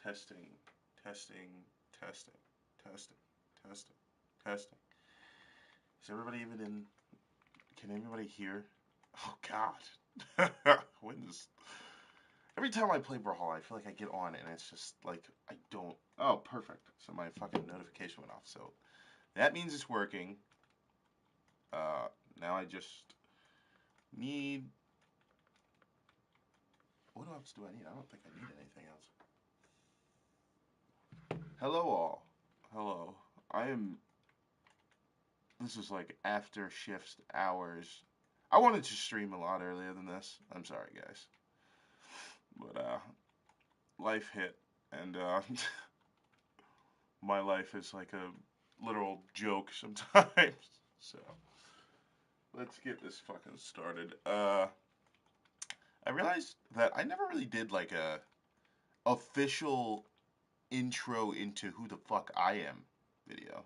Testing, testing, testing, testing, testing, testing. Is everybody even in? Can anybody hear? Oh God. When this? Every time I play Brawl, I feel like I get on and it's just like I don't. Oh, perfect. So my fucking notification went off. So that means it's working. Uh, Now I just need. What else do I need? I don't think I need anything else. Hello, all. Hello. I am. This is like after shifts hours. I wanted to stream a lot earlier than this. I'm sorry, guys. But, life hit. And, my life is like a literal joke sometimes. So, let's get this fucking started. I realized that I never really did like a official intro into who the fuck I am video.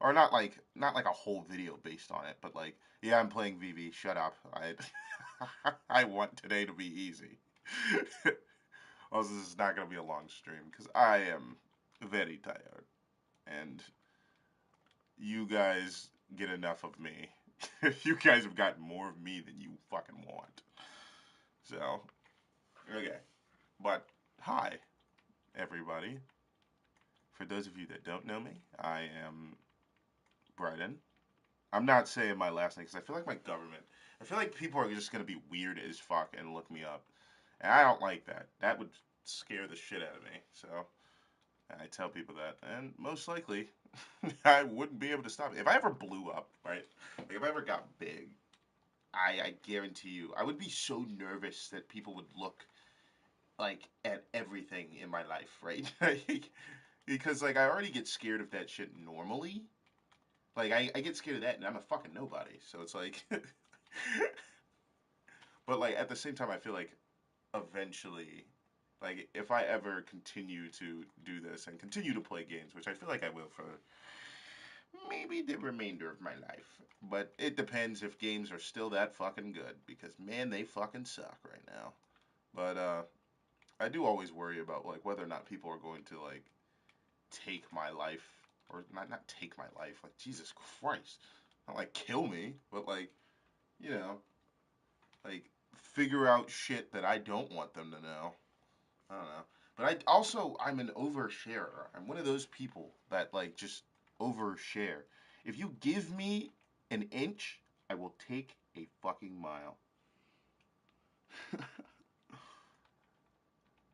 Or not like a whole video based on it, but like, yeah, I'm playing VV. Shut up. I I want today to be easy. Also, this is not gonna be a long stream because I am very tired, and you guys get enough of me. You guys have got more of me than you fucking want. So, okay, but hi, everybody. For those of you that don't know me, I am Bryden. I'm not saying my last name because I feel like my government. I feel like people are just gonna be weird as fuck and look me up, and I don't like that. That would scare the shit out of me. So I tell people that, and most likely, I wouldn't be able to stop it if I ever blew up. Right? Like if I ever got big, I guarantee you, I would be so nervous that people would look like at everything in my life, right? Because like I already get scared of that shit normally. Like I get scared of that, and I'm a fucking nobody. So it's like, but like at the same time, I feel like eventually, like if I ever continue to do this and continue to play games, which I feel like I will for maybe the remainder of my life, but it depends if games are still that fucking good because man, they fucking suck right now. But I do always worry about like whether or not people are going to like take my life or not take my life. Like Jesus Christ, not like kill me, but like you know, like figure out shit that I don't want them to know. I don't know. But I'm an oversharer. I'm one of those people that like just overshare. If you give me an inch, I will take a fucking mile.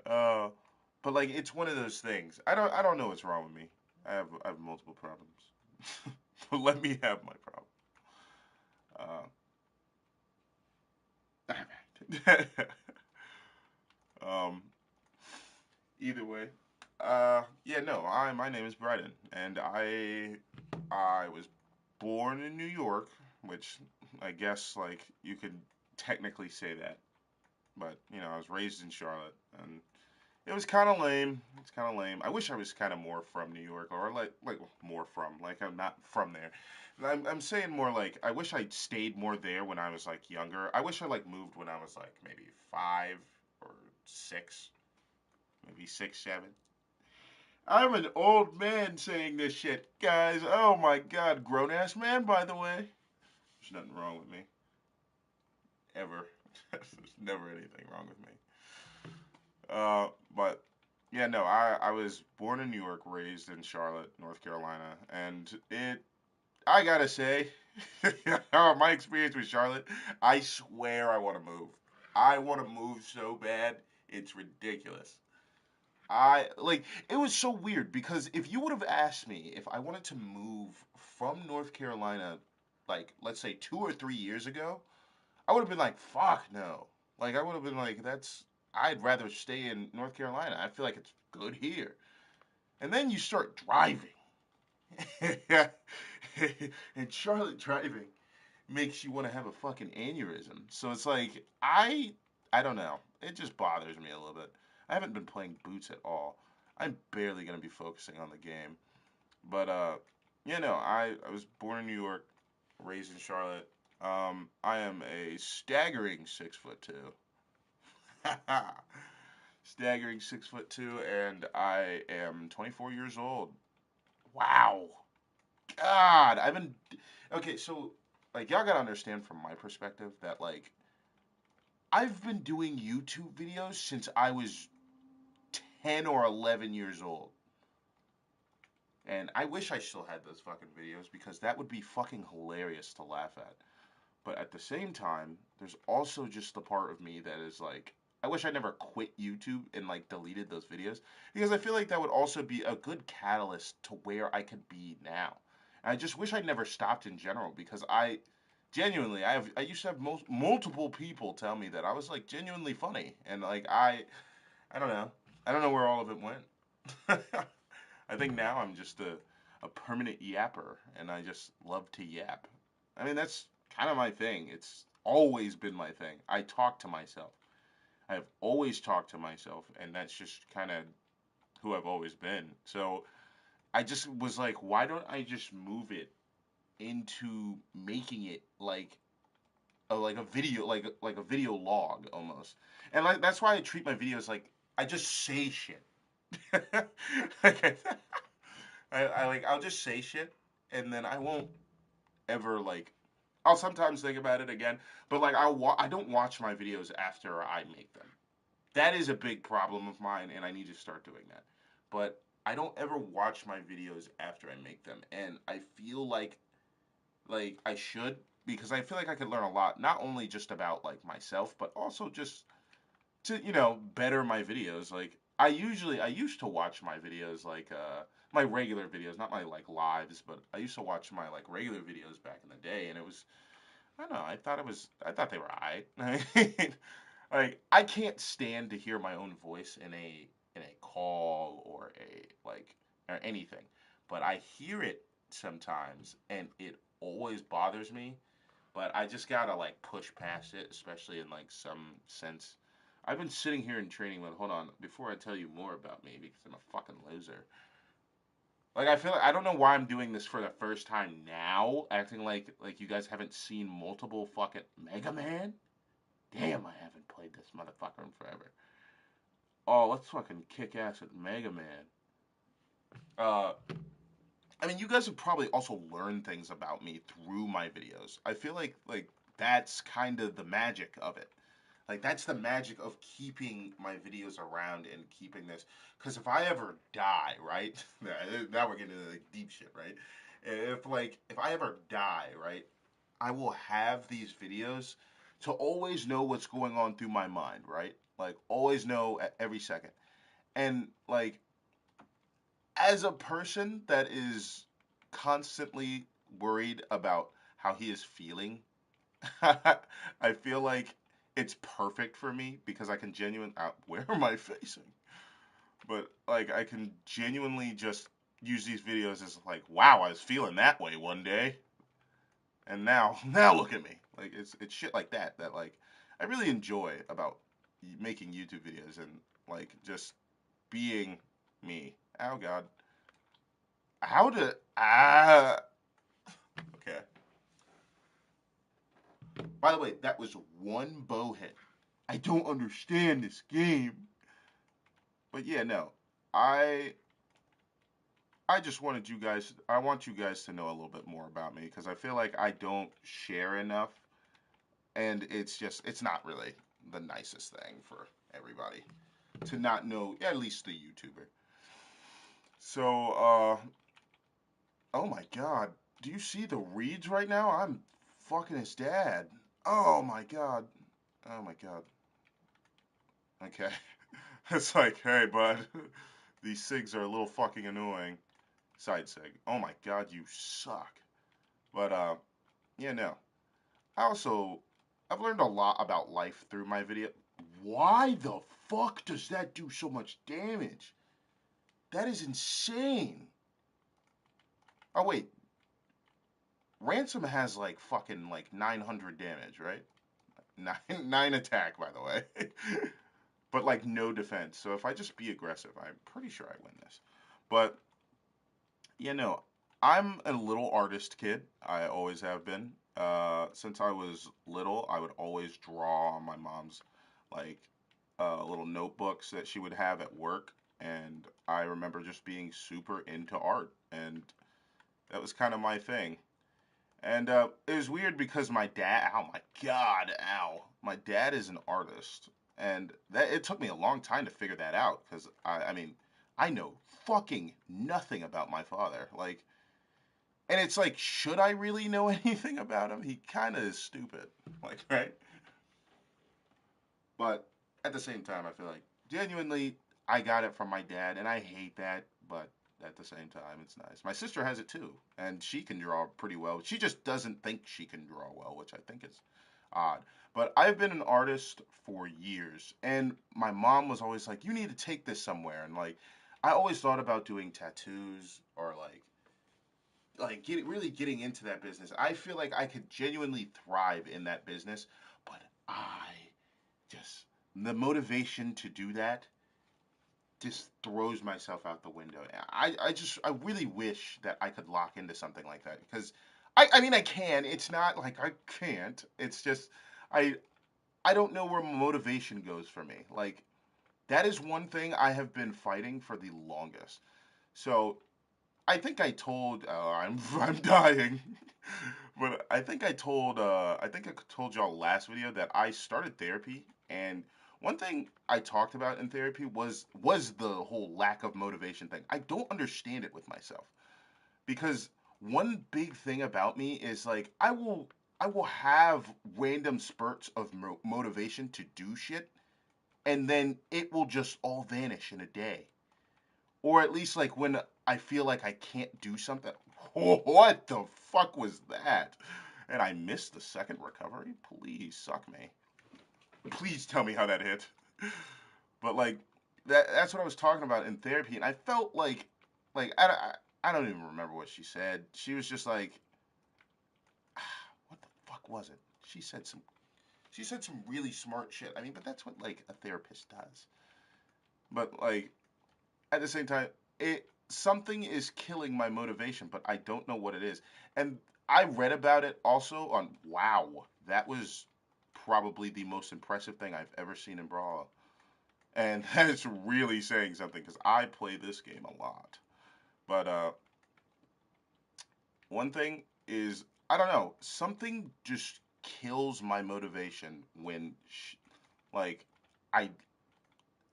uh, but like it's one of those things. I don't know what's wrong with me. I have multiple problems. But let me have my problem. um, Either way, yeah, no, my name is Bryden, and I was born in New York, which I guess like you could technically say that, but I was raised in Charlotte, and it was kind of lame. It's kind of lame. I wish I was kind of more from New York, or like more from like I'm not from there. And I'm saying more like I wish I stayed more there when I was like younger. I wish I like moved when I was like maybe 5 or 6, maybe 6, 7. I'm an old man saying this shit, guys. Oh my god, grown ass man, by the way. There's nothing wrong with me. Ever. There's never anything wrong with me. But yeah, no, I was born in New York, raised in Charlotte, North Carolina, and I gotta say, my experience with Charlotte, I swear I want to move. I want to move so bad, it's ridiculous. I like it was so weird because if you would have asked me if I wanted to move from North Carolina, like let's say 2 or 3 years ago, I would have been like, "Fuck no!" Like I would have been like, "That's I'd rather stay in North Carolina. I feel like it's good here." And then you start driving, and Charlotte driving makes you want to have a fucking aneurysm. So it's like I don't know. It just bothers me a little bit. I haven't been playing Boots at all. I'm barely gonna be focusing on the game. But I was born in New York, raised in Charlotte. I am a staggering 6'2". Staggering 6'2", and I am 24 years old. Wow. God, I've been okay. So, like, y'all gotta understand from my perspective that like I've been doing YouTube videos since I was 10 or 11 years old. And I wish I still had those fucking videos because that would be fucking hilarious to laugh at. But at the same time, there's also just the part of me that is like, I wish I never quit YouTube and like deleted those videos because I feel like that would also be a good catalyst to where I could be now. And I just wish I never stopped in general because I genuinely I used to have multiple people tell me that I was like genuinely funny and like I don't know. I don't know where all of it went. I think now I'm just a permanent yapper and I just love to yap. I mean, that's kind of my thing. It's always been my thing. I talk to myself. I've always talked to myself, and that's just kind of who I've always been. So I just was like, why don't I just move it into making it like a video, like a video log almost. And like that's why I treat my videos like I just say shit. Okay. I'll just say shit, and then I won't ever like I'll sometimes think about it again, but like I don't watch my videos after I make them. That is a big problem of mine, and I need to start doing that. But I don't ever watch my videos after I make them, and I feel like I should because I feel like I could learn a lot, not only just about like myself, but also just to better my videos. Like I used to watch my videos like my regular videos, not my like lives, but I used to watch my like regular videos back in the day, and it was I don't know. I thought they were alright. I mean, like I can't stand to hear my own voice in a call or a like or anything, but I hear it sometimes, and it always bothers me. But I just gotta like push past it, especially in like some sense. I've been sitting here in training mode. Hold on, before I tell you more about me, because I'm a fucking loser. Like I feel like I don't know why I'm doing this for the first time now, acting like you guys haven't seen multiple fucking Mega Man. Damn, I haven't played this motherfucker in forever. Oh, let's fucking kick ass at Mega Man. Uh, I mean, you guys have probably also learned things about me through my videos. I feel like that's kind of the magic of it. Like that's the magic of keeping my videos around and keeping this. Because if I ever die, right? Now we're getting into like deep shit, right? If I ever die, right? I will have these videos to always know what's going on through my mind, right? Like always know at every second. And like as a person that is constantly worried about how he is feeling, I feel like it's perfect for me because I can genuinely where am I facing? But like I can genuinely just use these videos as like, wow, I was feeling that way one day, and now now look at me. Like it's shit like that like I really enjoy about making YouTube videos and like just being me. Oh God, how to okay. By the way, that was one bow hit. I don't understand this game. But yeah, no. I I just wanted you guys I want you guys to know a little bit more about me because I feel like I don't share enough and it's not really the nicest thing for everybody to not know at least the YouTuber. So oh my god. Do you see the reads right now? I'm fucking his dad. Oh my god. Oh my god. Okay. It's like, hey bud, these SIGs are a little fucking annoying. Side SIG. Oh my god, you suck. But yeah, no. I also I've learned a lot about life through my video. Why the fuck does that do so much damage? That is insane. Oh wait, Ransom has like fucking like 900 damage, right? Nine attack, by the way. But like no defense. So if I just be aggressive, I'm pretty sure I win this. But yeah, no, I'm a little artist kid. I always have been. Since I was little, I would always draw on my mom's like little notebooks that she would have at work, and I remember just being super into art, and that was kind of my thing. And it was weird because my dad, oh my god, ow, my dad is an artist, and that it took me a long time to figure that out because I mean, I know fucking nothing about my father, like, and it's like, should I really know anything about him? He kind of is stupid, like, right? But at the same time, I feel like genuinely I got it from my dad, and I hate that, but at the same time, it's nice. My sister has it too, and she can draw pretty well. She just doesn't think she can draw well, which I think is odd. But I've been an artist for years, and my mom was always like, "You need to take this somewhere." And like, I always thought about doing tattoos or really getting into that business. I feel like I could genuinely thrive in that business, but I just the motivation to do that just throws myself out the window. I really wish that I could lock into something like that because I mean I can. It's not like I can't. It's just I I don't know where motivation goes for me. Like that is one thing I have been fighting for the longest. So I think I told I'm dying. But I think I told y'all last video that I started therapy, and one thing I talked about in therapy was the whole lack of motivation thing. I don't understand it with myself because one big thing about me is like I will have random spurts of motivation to do shit, and then it will just all vanish in a day, or at least like when I feel like I can't do something. What the fuck was that? And I missed the second recovery. Please suck me. Please tell me how that hit. But like that's what I was talking about in therapy, and I felt like I don't even remember what she said. She was just like, what the fuck was it? She said some really smart shit. I mean, but that's what like a therapist does. But like at the same time, it something is killing my motivation, but I don't know what it is. And I read about it also on Wow. That was probably the most impressive thing I've ever seen in Brawl. And that is really saying something because I play this game a lot. But one thing is, I don't know, something just kills my motivation when like I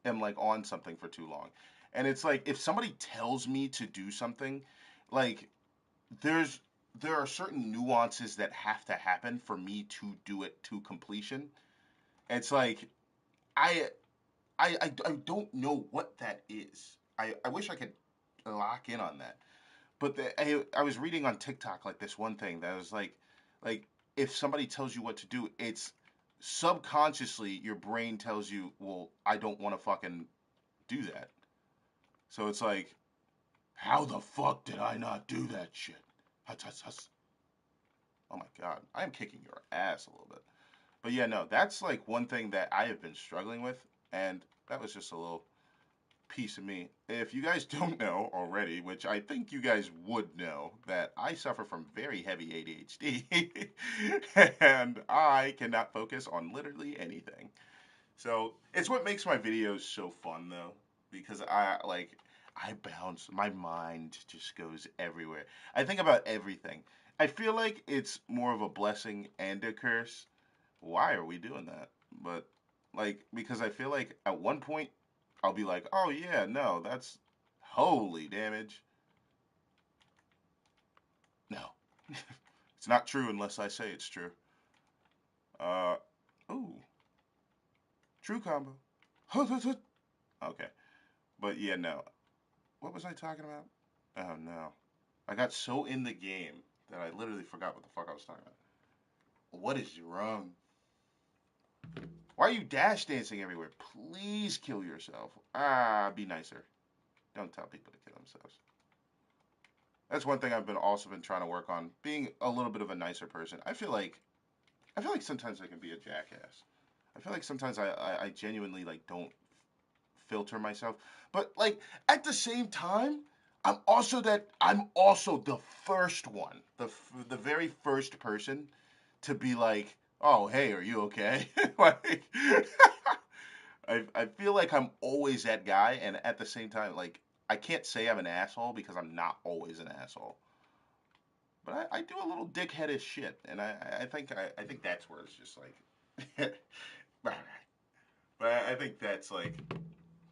am like on something for too long. And it's like if somebody tells me to do something, like there's there are certain nuances that have to happen for me to do it to completion. It's like I I don't know what that is. I wish I could lock in on that. But I was reading on TikTok like this one thing that was like if somebody tells you what to do, it's subconsciously your brain tells you, well, I don't want to fucking do that. So it's like, how the fuck did I not do that shit? Huts, huts, huts. Oh my god, I am kicking your ass a little bit. But yeah, no, that's like one thing that I have been struggling with, and that was just a little piece of me. If you guys don't know already, which I think you guys would know, that I suffer from very heavy ADHD, and I cannot focus on literally anything. So it's what makes my videos so fun though, because I bounce, my mind just goes everywhere. I think about everything. I feel like it's more of a blessing and a curse. Why are we doing that? But like because I feel like at one point I'll be like, oh yeah, no, that's holy damage. No, it's not true unless I say it's true. Uh, ooh, true combo. Okay, but yeah, no. What was I talking about? Oh no. I got so in the game that I literally forgot what the fuck I was talking about. What is wrong? Why are you dash dancing everywhere? Please kill yourself. Ah, be nicer. Don't tell people to kill themselves. That's one thing I've been also been trying to work on, being a little bit of a nicer person. I feel like sometimes I can be a jackass. I feel like sometimes I genuinely like don't filter myself. But like at the same time, I'm also the first one, the very first person to be like, "Oh, hey, are you okay?" like I feel like I'm always that guy, and at the same time, like I can't say I'm an asshole because I'm not always an asshole. But I do a little dickheadish shit, and I think that's where it's just like, but I think that's like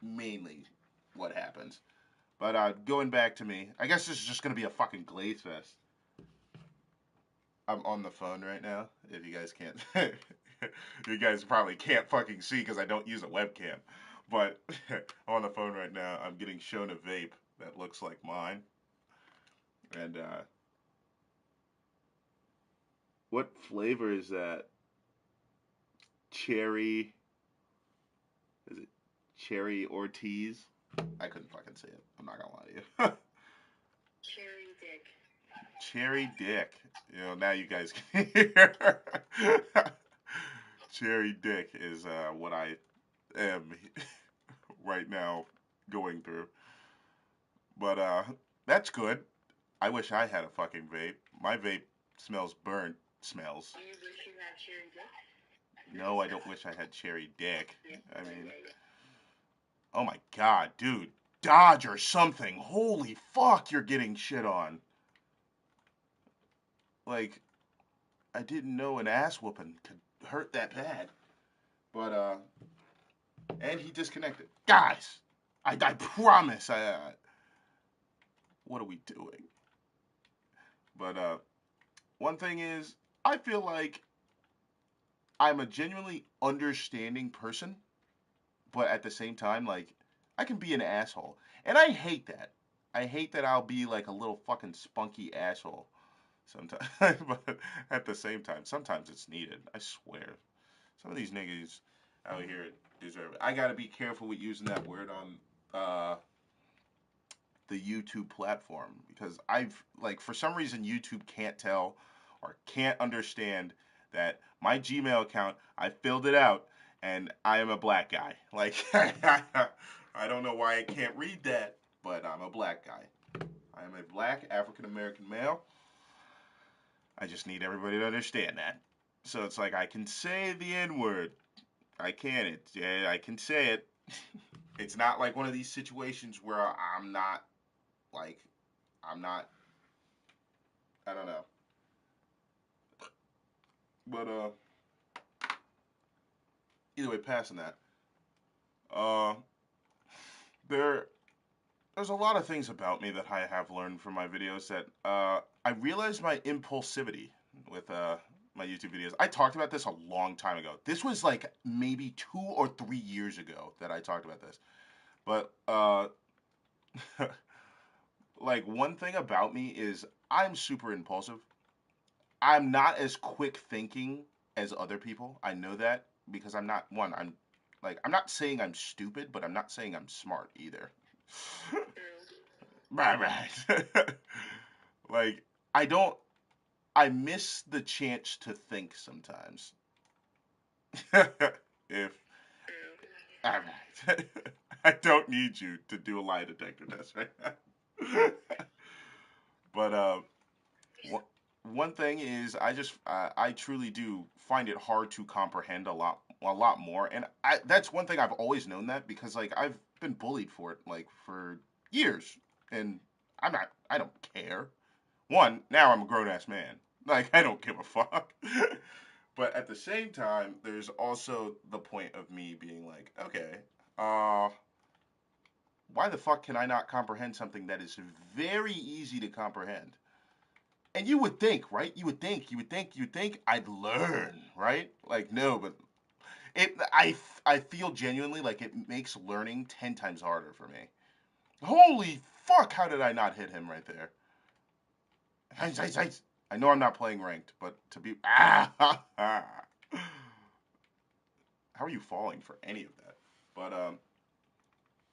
mainly what happens. But going back to me, I guess this is just gonna be a fucking glaze fest. I'm on the phone right now. If you guys can't, you guys probably can't fucking see because I don't use a webcam. But I'm on the phone right now. I'm getting shown a vape that looks like mine. And what flavor is that? Cherry? Is it cherry Ortiz? I couldn't fucking say it. I'm not gonna lie to you. Cherry dick. Cherry dick. You know, now you guys can hear. Cherry dick is what I am right now going through. But that's good. I wish I had a fucking vape. My vape smells burnt. Smells. Do you wish you had cherry dick? No, I don't wish I had cherry dick. I mean, oh my god, dude. Dodge or something. Holy fuck, you're getting shit on. Like, I didn't know an ass whooping could hurt that bad. But, and he disconnected. Guys, I promise, what are we doing? But, one thing is, I feel like I'm a genuinely understanding person, but at the same time, like, I can be an asshole. And I hate that. I hate that I'll be like a little fucking spunky asshole sometimes. But at the same time, sometimes it's needed. I swear. Some of these niggas out here deserve it. I gotta be careful with using that word on the YouTube platform because I've like for some reason YouTube can't tell or can't understand that my Gmail account I filled it out and I am a black guy. Like I don't know why I can't read that, but I'm a black guy. I am a black African American male. I just need everybody to understand that. So it's like I can say the N word. I can it. Yeah, I can say it. It's not like one of these situations where I'm not like I'm not. I don't know. But either way, passing that. Uh, there there's a lot of things about me that I have learned from my videos that I realized my impulsivity with my YouTube videos. I talked about this a long time ago. This was like maybe 2 or 3 years ago that I talked about this. But like one thing about me is I'm super impulsive. I'm not as quick thinking as other people. I know that because I'm not one. I'm like I'm not saying I'm stupid, but I'm not saying I'm smart either. Right, right. Like I don't. I miss the chance to think sometimes. If all right, I don't need you to do a lie detector test right now. But one thing is, I truly do find it hard to comprehend a lot more, and that's one thing I've always known that because like I've been bullied for it like for years, and I don't care. One, now I'm a grown ass man, like I don't give a fuck. But at the same time, there's also the point of me being like, okay, uh, why the fuck can I not comprehend something that is very easy to comprehend? And you would think, right? You would think I'd learn, right? Like no, but I feel genuinely like it makes learning 10 times harder for me. Holy fuck! How did I not hit him right there? I know I'm not playing ranked, but to be how are you falling for any of that? But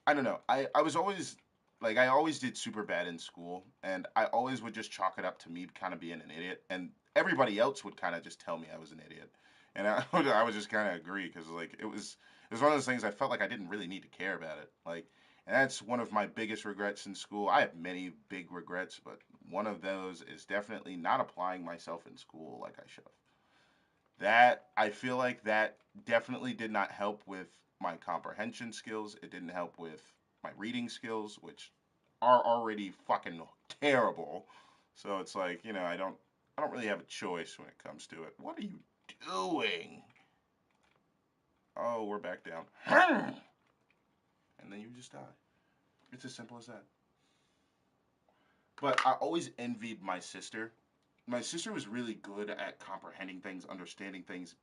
I don't know. I was always like I always did super bad in school, and I always would just chalk it up to me kind of being an idiot, and everybody else would kind of just tell me I was an idiot, and I would just kind of agree because like it was one of those things I felt like I didn't really need to care about it, like, and that's one of my biggest regrets in school. I have many big regrets, but one of those is definitely not applying myself in school like I should have. That I feel like that definitely did not help with my comprehension skills. It didn't help with my reading skills, which are already fucking terrible. So it's like, I don't really have a choice when it comes to it. What are you doing? Oh, we're back down. And then you just die. It's as simple as that. But I always envied my sister. My sister was really good at comprehending things, understanding things,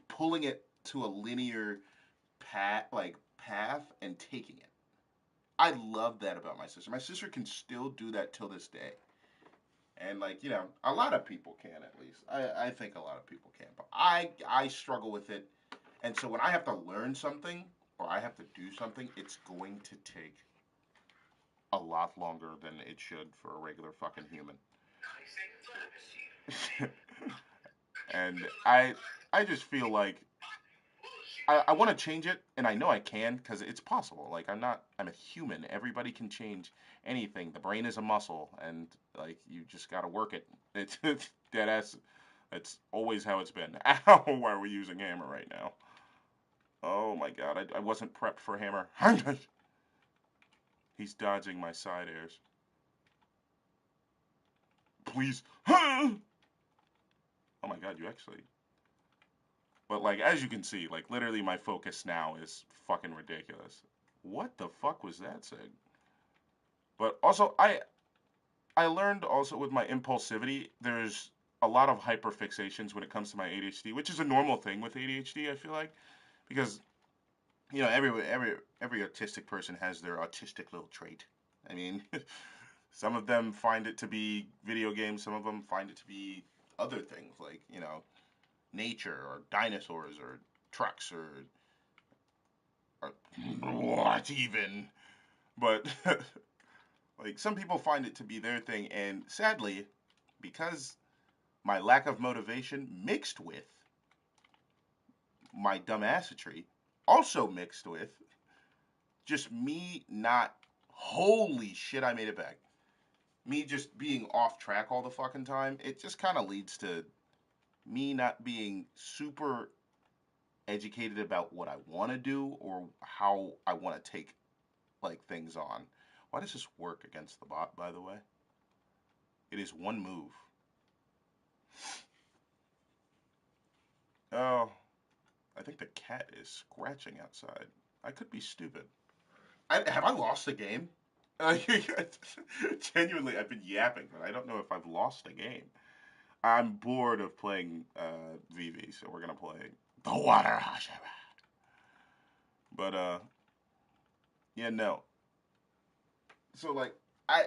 pulling it to a linear path and taking it. I love that about my sister. My sister can still do that till this day. And a lot of people can, at least. I think a lot of people can. But I struggle with it. And so when I have to learn something or I have to do something, it's going to take a lot longer than it should for a regular fucking human. And I just feel like I want to change it, and I know I can because it's possible. Like I'm a human. Everybody can change anything. The brain is a muscle, and you just got to work it. It's dead ass. That's always how it's been. Ow! Why are we using hammer right now? Oh my god, I wasn't prepped for hammer. He's dodging my side airs. Please. Oh my god, you actually. But as you can see, literally my focus now is fucking ridiculous. What the fuck was that saying? But also I learned also with my impulsivity, there's a lot of hyperfixations when it comes to my ADHD, which is a normal thing with ADHD, I feel like, because every autistic person has their autistic little trait. I mean, some of them find it to be video games, some of them find it to be other things like, nature or dinosaurs or trucks or what even. But some people find it to be their thing, and sadly, because my lack of motivation mixed with my dumbassery, also mixed with just me not, holy shit, I made it back. Me just being off track all the fucking time, it just kind of leads to me not being super educated about what I want to do or how I want to take things on. Why does this work against the bot, by the way? It is one move. Oh, I think the cat is scratching outside. I could be stupid. Have I lost the game? Genuinely, I've been yapping, but I don't know if I've lost a game. I'm bored of playing VV, so we're gonna play the Water Hashira. But yeah, no. So I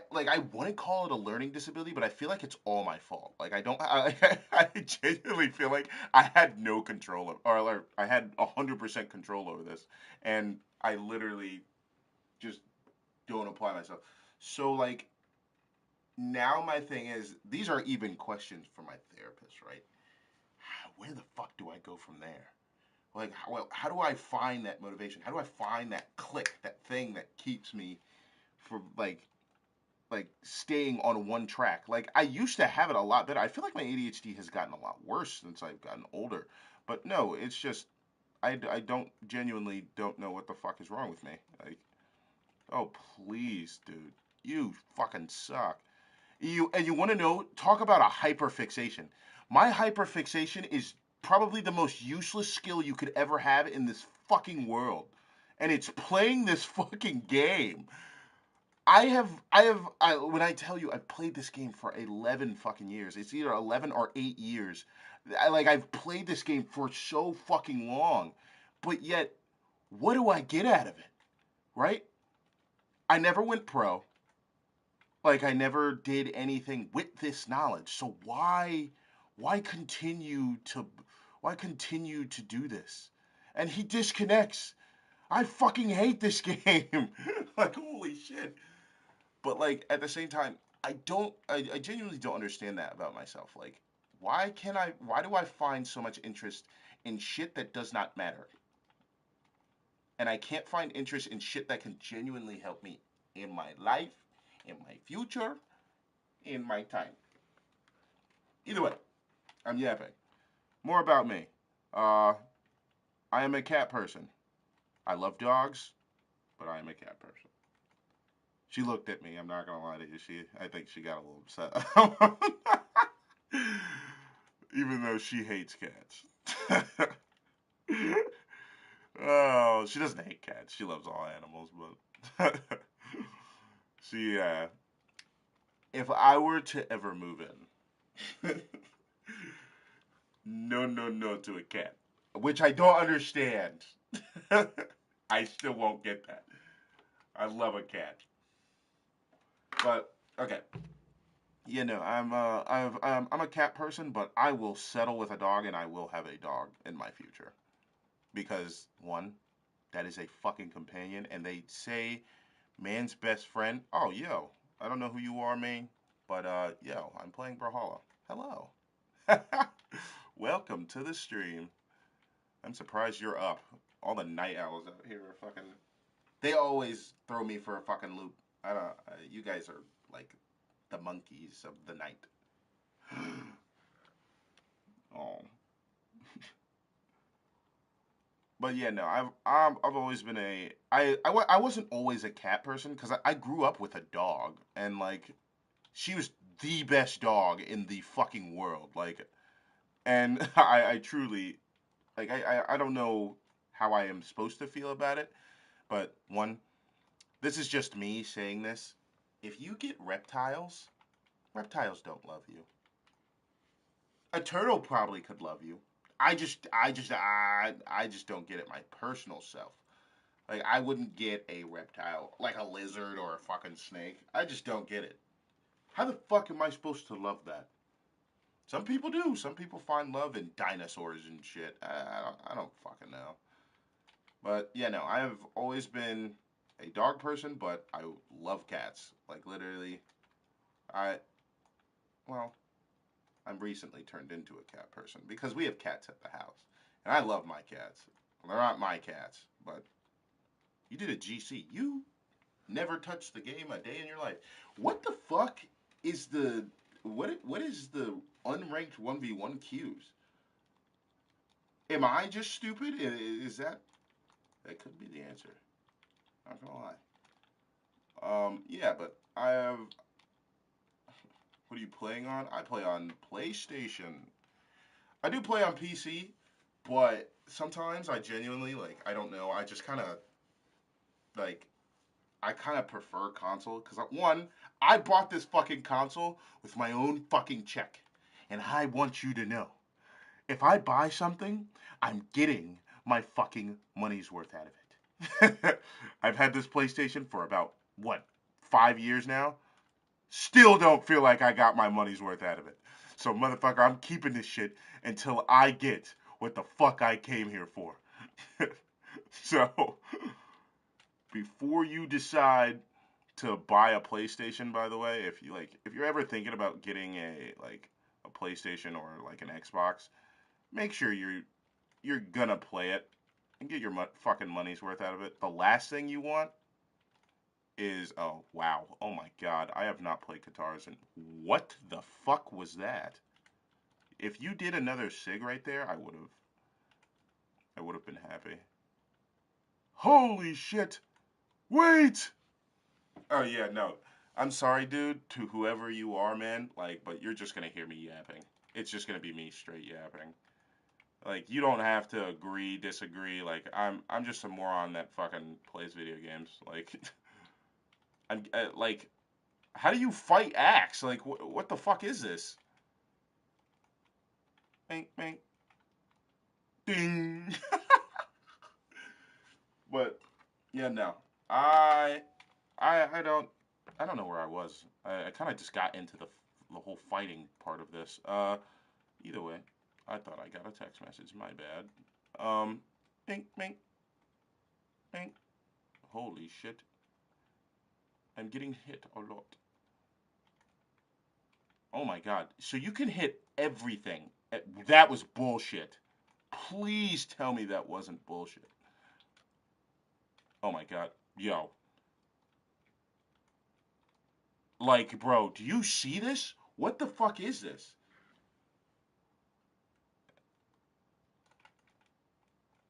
wouldn't call it a learning disability, but I feel like it's all my fault. I don't. I genuinely feel like I had no control or I had 100% control over this, and I literally just don't apply myself. So now my thing is, these are even questions for my therapist, right? Where the fuck do I go from there? How do I find that motivation? How do I find that click, that thing that keeps me from staying on one track? I used to have it a lot better. I feel like my ADHD has gotten a lot worse since I've gotten older. But no, it's just I don't genuinely don't know what the fuck is wrong with me. Oh please, dude, you fucking suck. You want to know? Talk about a hyperfixation. My hyperfixation is probably the most useless skill you could ever have in this fucking world, and it's playing this fucking game. When I tell you I've played this game for 11 fucking years. It's either 11 or 8 years. I've played this game for so fucking long. But yet, what do I get out of it? Right? I never went pro. I never did anything with this knowledge. So why continue to why continue to do this? And he disconnects. I fucking hate this game. Holy shit. But at the same time, I genuinely don't understand that about myself. Why do I find so much interest in shit that does not matter? And I can't find interest in shit that can genuinely help me in my life, in my future, in my time. Either way, I'm yapping. More about me. I am a cat person. I love dogs, but I am a cat person. She looked at me. I'm not gonna lie to you. I think she got a little upset. Even though she hates cats. Oh, she doesn't hate cats. She loves all animals, but she, if I were to ever move in, no, no, no to a cat, which I don't understand. I still won't get that. I love a cat, but okay. I'm a cat person, but I will settle with a dog, and I will have a dog in my future because one, that is a fucking companion, and they say man's best friend. Oh, yo, I don't know who you are, man, but yo, I'm playing Brawlhalla. Hello, welcome to the stream. I'm surprised you're up. All the night owls out here are fucking. They always throw me for a fucking loop. I don't. You guys are like the monkeys of the night. Oh, but yeah, no, I've always been I wasn't always a cat person because I grew up with a dog and like she was the best dog in the fucking world like and I truly like I don't know how I am supposed to feel about it, but one, this is just me saying this. If you get reptiles, reptiles don't love you. A turtle probably could love you. I just don't get it my personal self. Like I wouldn't get a reptile like a lizard or a fucking snake. I just don't get it. How the fuck am I supposed to love that? Some people do. Some people find love in dinosaurs and shit. I don't fucking know. But yeah, no, I have always been a dog person, but I love cats. Like literally, I well, I'm recently turned into a cat person because we have cats at the house, and I love my cats. Well, they're not my cats, but you did a GC. You never touched the game a day in your life. What the fuck is the what is the unranked 1v1 queues? Am I just stupid? Is that could be the answer. Not gonna lie. Yeah, but I have. What are you playing on? I play on PlayStation. I do play on PC, but sometimes I genuinely like. I don't know. I just kind of like. I kind of prefer console because one, I bought this fucking console with my own fucking check, and I want you to know, if I buy something, I'm getting my fucking money's worth out of it. I've had this PlayStation for about what 5 years now. Still don't feel like I got my money's worth out of it. So motherfucker, I'm keeping this shit until I get what the fuck I came here for. So before you decide to buy a PlayStation, by the way, if you're ever thinking about getting a PlayStation or like an Xbox, make sure you're gonna play it and get your fucking money's worth out of it. The last thing you want is oh wow, oh my god, I have not played guitars and what the fuck was that? If you did another sig right there, I would have been happy. Holy shit! Wait! Oh yeah, no. I'm sorry, dude, to whoever you are, man. Like, but you're just gonna hear me yapping. It's just gonna be me straight yapping. Like, you don't have to agree, disagree. Like, I'm just a moron that fucking plays video games. Like, I'm like, how do you fight axe? Like, what the fuck is this? Bang, bang, ding. But yeah, no. I I don't know where I was. I kind of just got into the whole fighting part of this. Either way, I thought I got a text message. My bad. Bink, bink, bink. Holy shit! I'm getting hit a lot. Oh my god! So you can hit everything. That was bullshit. Please tell me that wasn't bullshit. Oh my god, yo, like, bro, do you see this? What the fuck is this?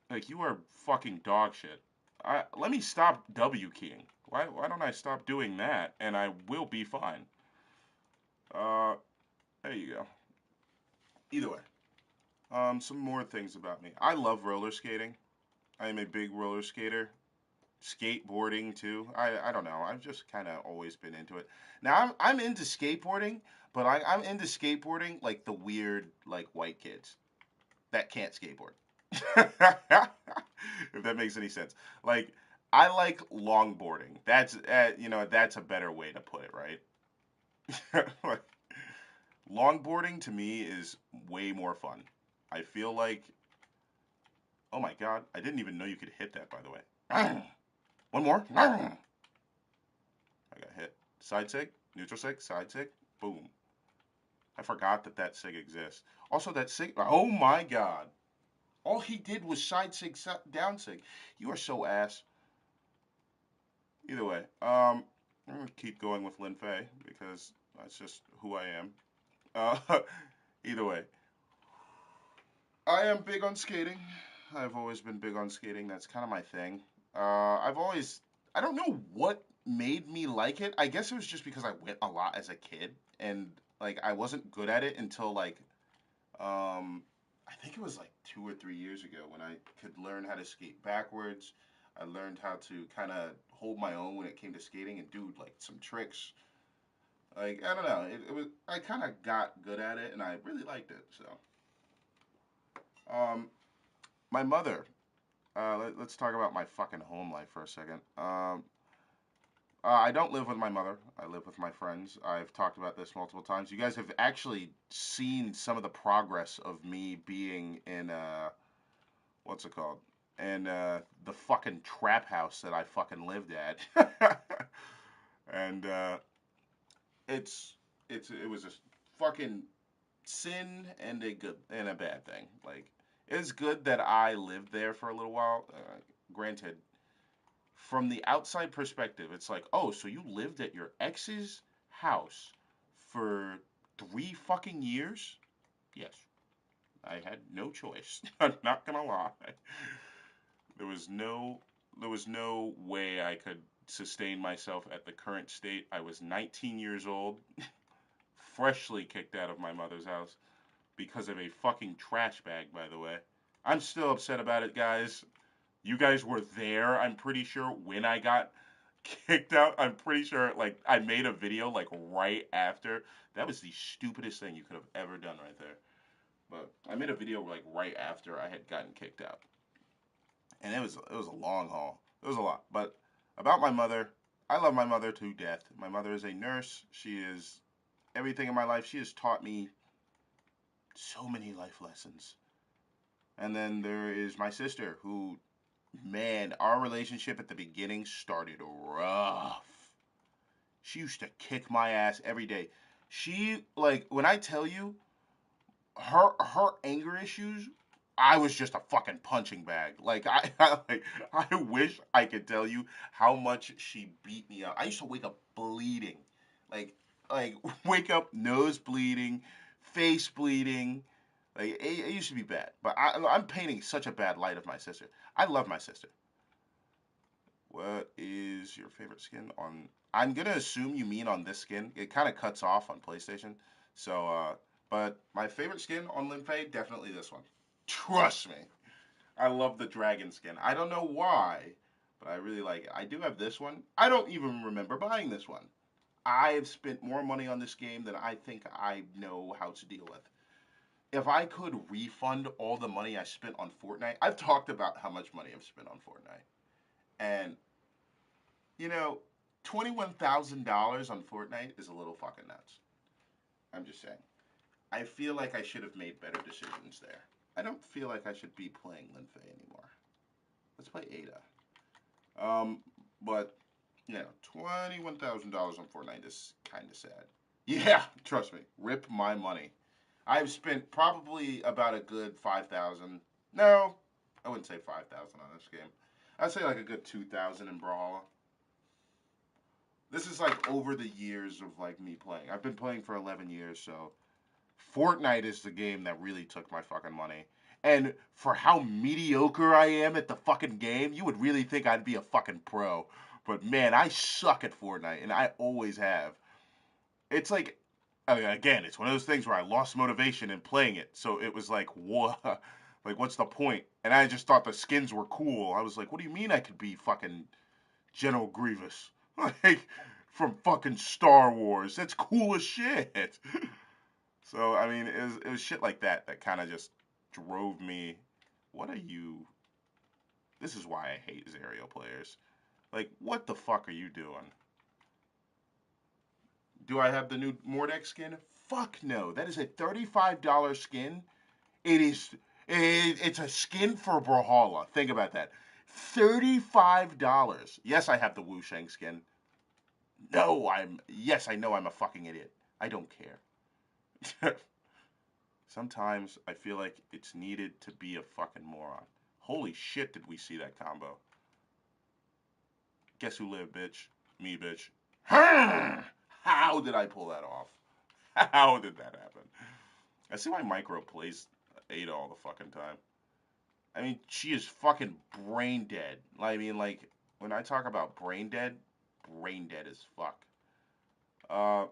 Like, you are fucking dog shit. Let me stop W keying. Why don't I stop doing that and I will be fine. Uh, there you go. Either way. Some more things about me. I love roller skating. I am a big roller skater. Skateboarding too. I don't know. I've just kind of always been into it. Now I'm into skateboarding, but I'm into skateboarding like the weird like white kids that can't skateboard. If that makes any sense. Like I like longboarding. That's that's a better way to put it, right? Like, longboarding to me is way more fun. I feel like, oh my god, I didn't even know you could hit that, by the way. One more. I got hit. Side sig, neutral sig, side sig, boom. I forgot that that sig exists. Also, that sig, oh my god. All he did was side sig, down sig. You are so ass. Either way, I'm gonna keep going with Lin Fei because that's just who I am. Either way, I am big on skating. I've always been big on skating. That's kind of my thing. I've always, I don't know what made me like it. I guess it was just because I went a lot as a kid and like I wasn't good at it until like, I think it was like 2 or 3 years ago when I could learn how to skate backwards. I learned how to kind of hold my own when it came to skating and do like some tricks. Like I don't know, it was I kind of got good at it and I really liked it. So, um, my mother. Let's talk about my fucking home life for a second. I don't live with my mother. I live with my friends. I've talked about this multiple times. You guys have actually seen some of the progress of me being in what's it called? In the fucking trap house that I fucking lived at. And it's it was a fucking sin and a good and a bad thing. Like it's good that I lived there for a little while. Granted, from the outside perspective, it's like, oh, so you lived at your ex's house for 3 fucking years? Yes, I had no choice. I'm not gonna lie. There was no there was no way I could sustain myself at the current state. I was 19 years old, freshly kicked out of my mother's house because of a fucking trash bag, by the way. I'm still upset about it, guys. You guys were there, I'm pretty sure, when I got kicked out. I'm pretty sure, like, I made a video, like, right after. That was the stupidest thing you could have ever done right there. But I made a video, like, right after I had gotten kicked out. And it was a long haul. It was a lot. But about my mother, I love my mother to death. My mother is a nurse. She is everything in my life. She has taught me so many life lessons. And then there is my sister, who, man, our relationship at the beginning started rough. She used to kick my ass every day. She, like, when I tell you, her anger issues, I was just a fucking punching bag. Like I wish I could tell you how much she beat me up. I used to wake up bleeding, like like wake up nose bleeding, face bleeding. Like it used to be bad. But I'm painting such a bad light of my sister. I love my sister. What is your favorite skin on? I'm gonna assume you mean on this skin. It kind of cuts off on PlayStation. So, but my favorite skin on Linfei, definitely this one. Trust me. I love the dragon skin. I don't know why, but I really like it. I do have this one. I don't even remember buying this one. I've spent more money on this game than I think I know how to deal with. If I could refund all the money I spent on Fortnite, I've talked about how much money I've spent on Fortnite. And you know, $21,000 on Fortnite is a little fucking nuts. I'm just saying. I feel like I should have made better decisions there. I don't feel like I should be playing Linfei anymore. Let's play Ada. Um, but $21,000 on Fortnite is kind of sad. Yeah, trust me. Rip my money. I've spent probably about a good 5,000. No, I wouldn't say 5,000 on this game. I'd say like a good 2,000 in Brawl. This is like over the years of like me playing. I've been playing for 11 years, so Fortnite is the game that really took my fucking money. And for how mediocre I am at the fucking game, you would really think I'd be a fucking pro. But man, I suck at Fortnite, and I always have. It's like, I mean, again, it's one of those things where I lost motivation in playing it. So it was like, what? Like, what's the point? And I just thought the skins were cool. I was like, what do you mean I could be fucking General Grievous? Like, from fucking Star Wars. That's cool as shit. So, I mean, it was shit like that that kind of just drove me. What are you? This is why I hate Zerial players. Like, what the fuck are you doing? Do I have the new Mordex skin? Fuck no. That is a $35 skin. It is. It's a skin for Brawlhalla. Think about that. $35. Yes, I have the Wu Shang skin. No, Yes, I know I'm a fucking idiot. I don't care. Sometimes I feel like it's needed to be a fucking moron. Holy shit, did we see that combo? Guess who lived, bitch? Me, bitch. How did I pull that off? How did that happen? I see why Micro plays Ada all the fucking time. I mean, she is fucking brain dead. I mean, like, when I talk about brain dead as fuck. Uh,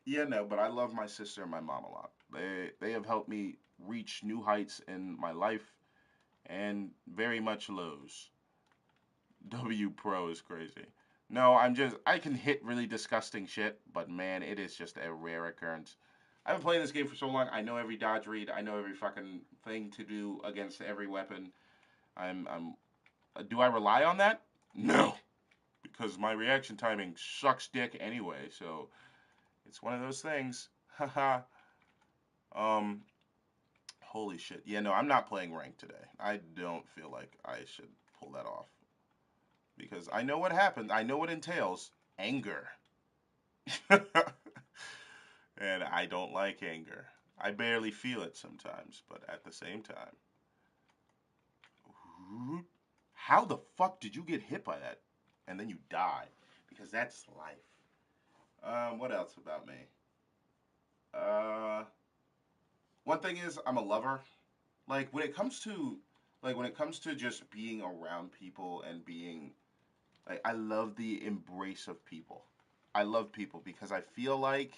yeah, no, but I love my sister and my mom a lot. They have helped me reach new heights in my life and very much lows. W Pro is crazy. No, I can hit really disgusting shit, but man, it is just a rare occurrence. I've been playing this game for so long. I know every dodge read. I know every fucking thing to do against every weapon. Do I rely on that? No, because my reaction timing sucks dick anyway. So it's one of those things. Haha. um, Holy shit. Yeah, no, I'm not playing ranked today. I don't feel like I should pull that off because I know what happens. I know what entails anger. And I don't like anger. I barely feel it sometimes, but at the same time. How the fuck did you get hit by that? And then you die. Because that's life. What else about me? Uh, One thing is, I'm a lover. Like, when it comes to just being around people and being, like, I love the embrace of people. I love people because I feel like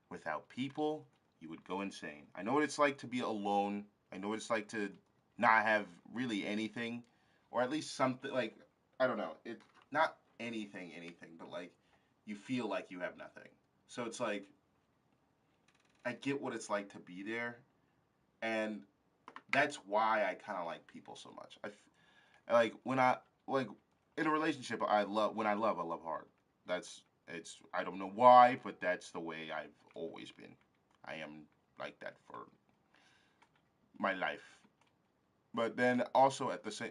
without people, you would go insane. I know what it's like to be alone. I know what it's like to not have really anything, or at least something like I don't know. It not anything, but like you feel like you have nothing. So it's like I get what it's like to be there, and that's why I kind of like people so much. Like when I like in a relationship, I love hard. That's it's I don't know why, but that's the way I've always been. I am like that for my life. But then also at the same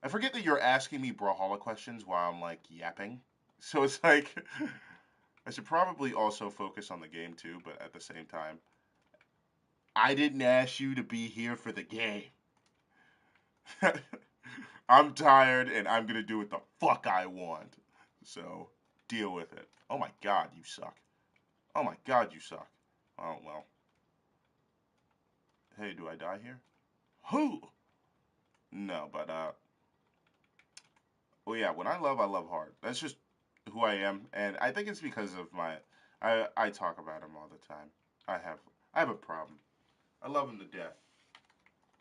I forget that you're asking me Brawlhalla questions while I'm like yapping. So it's like I should probably also focus on the game too, but at the same time, I didn't ask you to be here for the game. I'm tired and I'm gonna do what the fuck I want. So deal with it. Oh my god, you suck. Oh my god, you suck. Oh well. Hey, do I die here? Who? No, but well yeah, when I love hard. That's just who I am, and I think it's because of my I talk about him all the time. I have I have a problem. I love him to death.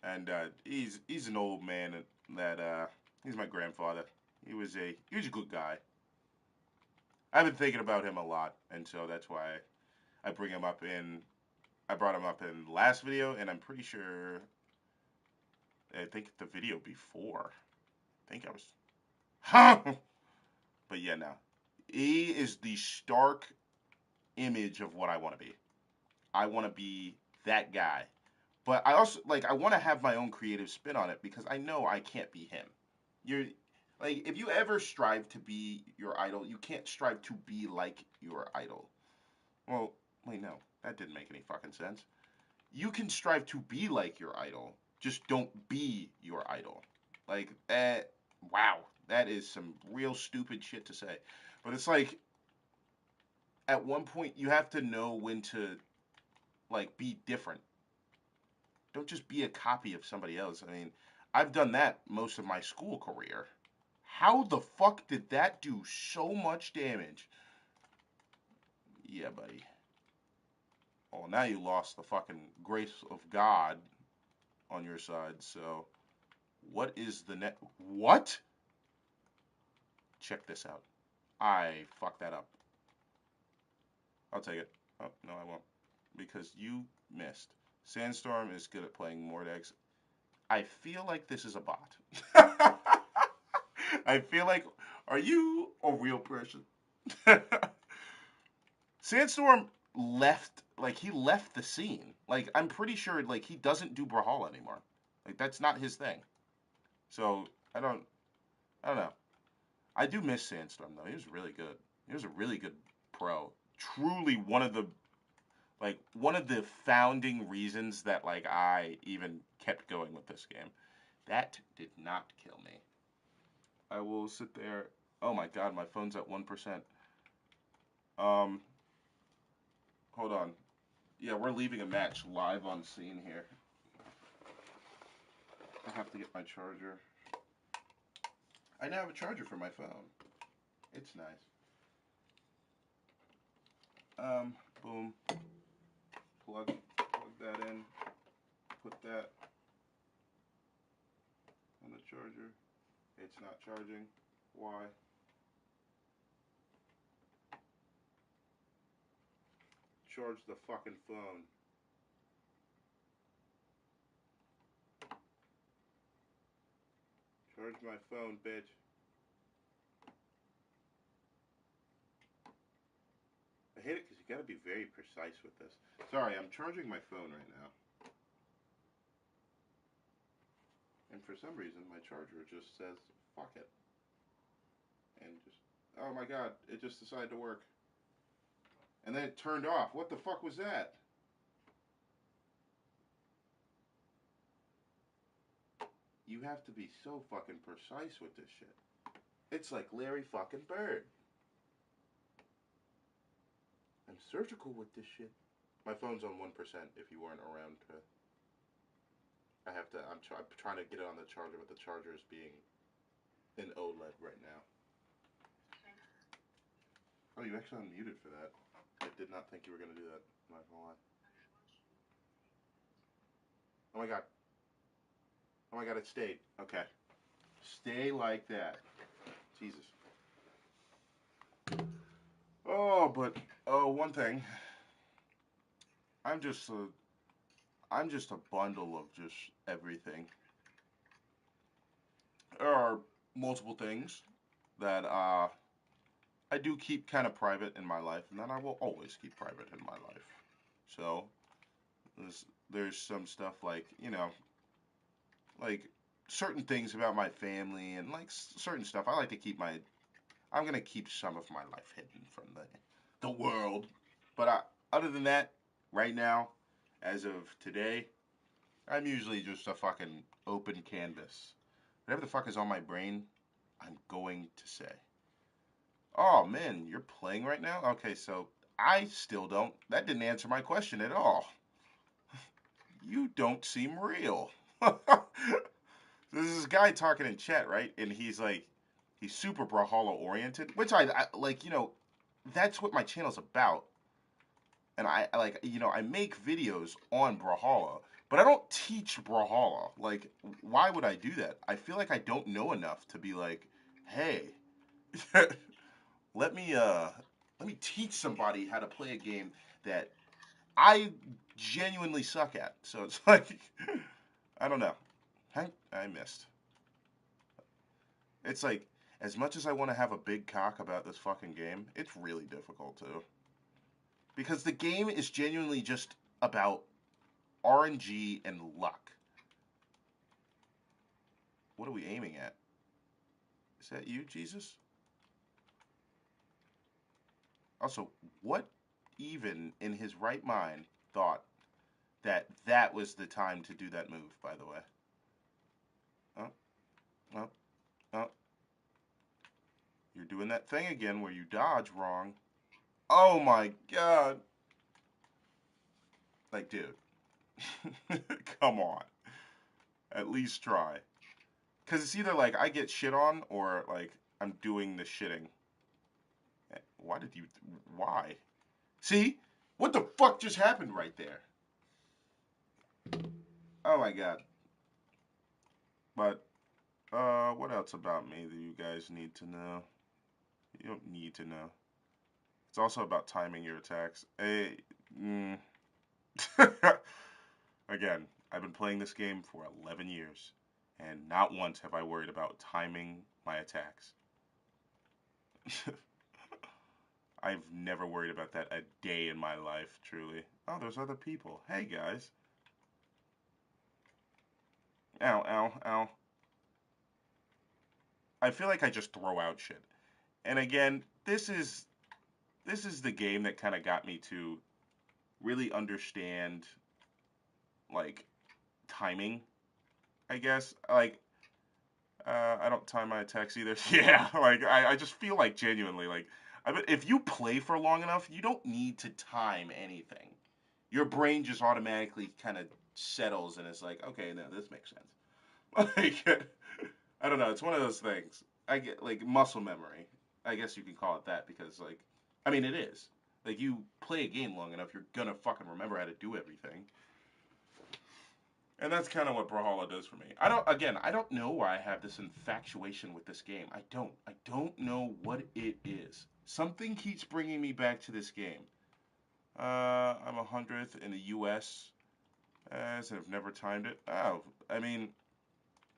And he's an old man that he's my grandfather. He was a good guy. I've been thinking about him a lot, and so that's why I bring him up in. I brought him up in the last video, and I'm pretty sure. I think the video before. I think I was. But yeah, no. He is the stark image of what I want to be. I want to be that guy. But I also like I want to have my own creative spin on it because I know I can't be him. You're like if you ever strive to be your idol, you can't strive to be like your idol. Well, wait, no, that didn't make any fucking sense. You can strive to be like your idol, just don't be your idol. Like, wow, that is some real stupid shit to say. But it's like, at one point, you have to know when to, like, be different. Don't just be a copy of somebody else. I mean, I've done that most of my school career. How the fuck did that do so much damage? Yeah, buddy. Oh, now you lost the fucking grace of God on your side, so what is the net? What? Check this out. I fucked that up. I'll take it. Oh, no, I won't. Because you missed. Sandstorm is good at playing Mordex. I feel like this is a bot. I feel like, are you a real person? Sandstorm left, like, he left the scene. Like, I'm pretty sure, like, he doesn't do Brawlhalla anymore. Like, that's not his thing. So, I don't know. I do miss Sandstorm, though. He was really good. He was a really good pro. Truly one of the founding reasons that, like, I even kept going with this game. That did not kill me. I will sit there. Oh my god, my phone's at 1%. Um, hold on. Yeah, we're leaving a match live on scene here. I have to get my charger. I now have a charger for my phone. It's nice. Boom. Plug that in. Put that on the charger. It's not charging. Why? Charge the fucking phone. Charge my phone, bitch. I hate it because you gotta be very precise with this. Sorry, I'm charging my phone right now. And for some reason, my charger just says, fuck it. And just, oh my god, it just decided to work. And then it turned off. What the fuck was that? You have to be so fucking precise with this shit. It's like Larry fucking Bird. I'm surgical with this shit. My phone's on 1% if you weren't around to... I'm trying to get it on the charger, but the charger is being an OLED right now. Oh, you actually unmuted for that. I did not think you were going to do that. I'm not gonna lie. Oh my god. Oh my god, it stayed. Okay. Stay like that. Jesus. Oh, but one thing. I'm just a bundle of just everything. There are multiple things that I do keep kind of private in my life, and that I will always keep private in my life. So there's some stuff like, like certain things about my family and like certain stuff. I like to keep I'm gonna keep some of my life hidden from the world. But other than that, right now, as of today, I'm usually just a fucking open canvas. Whatever the fuck is on my brain, I'm going to say. Oh man, you're playing right now? Okay, so I still don't. That didn't answer my question at all. You don't seem real. There's this guy talking in chat, right? And he's like, he's super Brawlhalla oriented, which I like, that's what my channel's about. And I like, I make videos on Brawlhalla, but I don't teach Brawlhalla. Like, why would I do that? I feel like I don't know enough to be like, hey, let me teach somebody how to play a game that I genuinely suck at. So it's like, I don't know. I missed. It's like, as much as I want to have a big cock about this fucking game, it's really difficult to. Because the game is genuinely just about RNG and luck. What are we aiming at? Is that you, Jesus? Also, what even in his right mind thought that that was the time to do that move, by the way? Oh, oh, oh. You're doing that thing again where you dodge wrong. Oh my god. Like, dude. Come on. At least try. Because it's either like I get shit on or like I'm doing the shitting. Why did you. Why? See? What the fuck just happened right there? Oh my god. But, what else about me that you guys need to know? You don't need to know. It's also about timing your attacks. Again, I've been playing this game for 11 years, and not once have I worried about timing my attacks. I've never worried about that a day in my life, truly. Oh, there's other people. Hey, guys. Ow, ow, ow. I feel like I just throw out shit. And again, this is the game that kind of got me to really understand like timing, I guess. Like I don't time my attacks either. Yeah, like I just feel like genuinely like if you play for long enough, you don't need to time anything. Your brain just automatically kind of settles and it's like, okay, no, this makes sense. Like I don't know, it's one of those things. I get like muscle memory. I guess you can call it that because like I mean it is. Like you play a game long enough, you're gonna fucking remember how to do everything. And that's kind of what Brawlhalla does for me. I don't know why I have this infatuation with this game. I don't know what it is. Something keeps bringing me back to this game. I'm 100th in the US, as I've never timed it. Oh, I mean,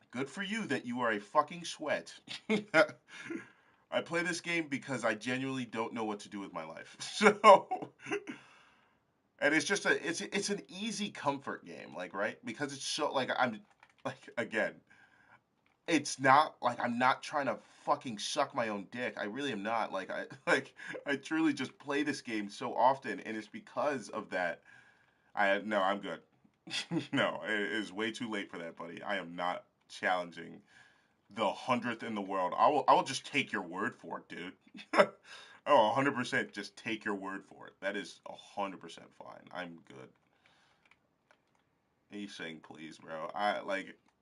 good for you that you are a fucking sweat. I play this game because I genuinely don't know what to do with my life. So, and it's just it's an easy comfort game, like right? Because it's so like I'm like again, it's not like I'm not trying to fucking suck my own dick. I really am not. Like I like I truly just play this game so often, and it's because of that. I'm good. No, it is way too late for that, buddy. I am not challenging the 100th in the world. I will just take your word for it, dude. Oh, 100% just take your word for it. That is 100% fine. I'm good. He's saying please, bro.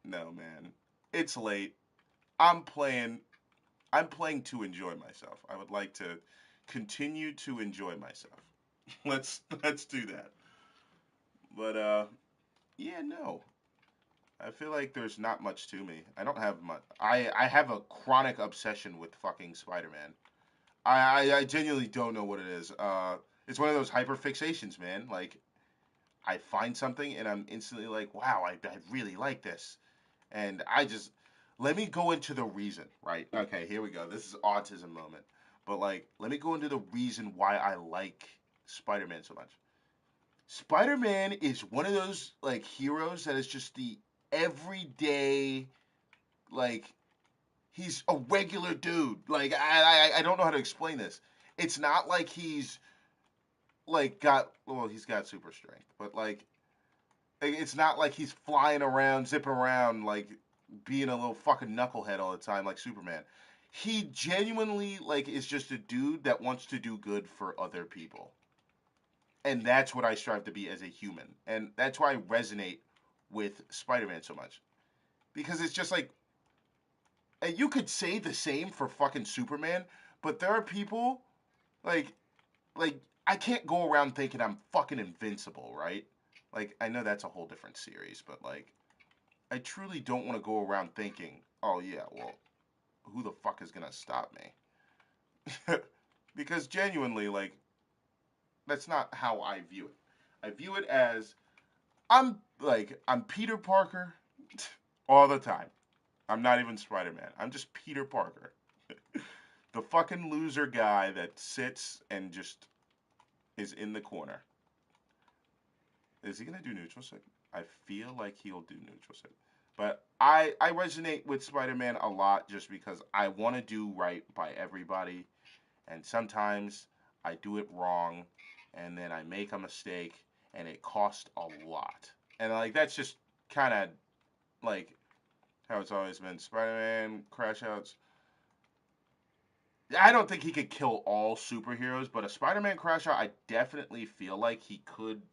No, man. It's late. I'm playing I'm playing to enjoy myself. I would like to continue to enjoy myself. Let's do that. But yeah, no. I feel like there's not much to me. I don't have much. I have a chronic obsession with fucking Spider-Man. I genuinely don't know what it is. It's one of those hyperfixations, man. Like I find something and I'm instantly like, wow, I really like this. And I just let me go into the reason, right? Okay, here we go. This is autism moment. But like, let me go into the reason why I like Spider-Man so much. Spider-Man is one of those like heroes that is just the everyday like he's a regular dude. Like I don't know how to explain this. It's not like he's got super strength, but like it's not like he's flying around, zipping around, like being a little fucking knucklehead all the time like Superman. He genuinely like is just a dude that wants to do good for other people. And that's what I strive to be as a human. And that's why I resonate with Spider-Man so much. Because it's just like and you could say the same for fucking Superman, but there are people like like I can't go around thinking I'm fucking invincible, right? Like I know that's a whole different series, but like I truly don't want to go around thinking, "Oh yeah, well, who the fuck is gonna stop me?" Because genuinely, like, that's not how I view it. I view it as I'm Peter Parker all the time. I'm not even Spider Man. I'm just Peter Parker, the fucking loser guy that sits and just is in the corner. Is he gonna do neutral sig? I feel like he'll do neutral sig. But I resonate with Spider Man a lot just because I want to do right by everybody, and sometimes I do it wrong, and then I make a mistake, and it costs a lot. And like that's just kind of like how it's always been. Spider Man crash outs. I don't think he could kill all superheroes, but a Spider Man crash out, I definitely feel like he could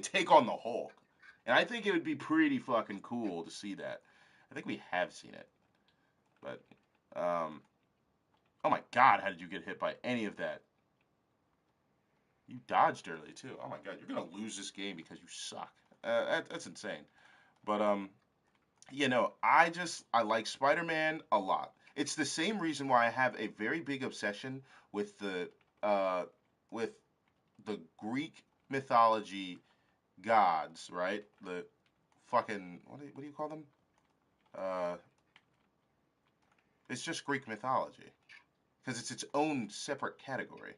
take on the Hulk. And I think it would be pretty fucking cool to see that. I think we have seen it. But, oh my god, how did you get hit by any of that? You dodged early, too. Oh my god, you're going to lose this game because you suck. That's insane. But, I like Spider-Man a lot. It's the same reason why I have a very big obsession with uh, with the Greek mythology gods, right? The fucking what do you call them? Uh, it's just Greek mythology because it's its own separate category.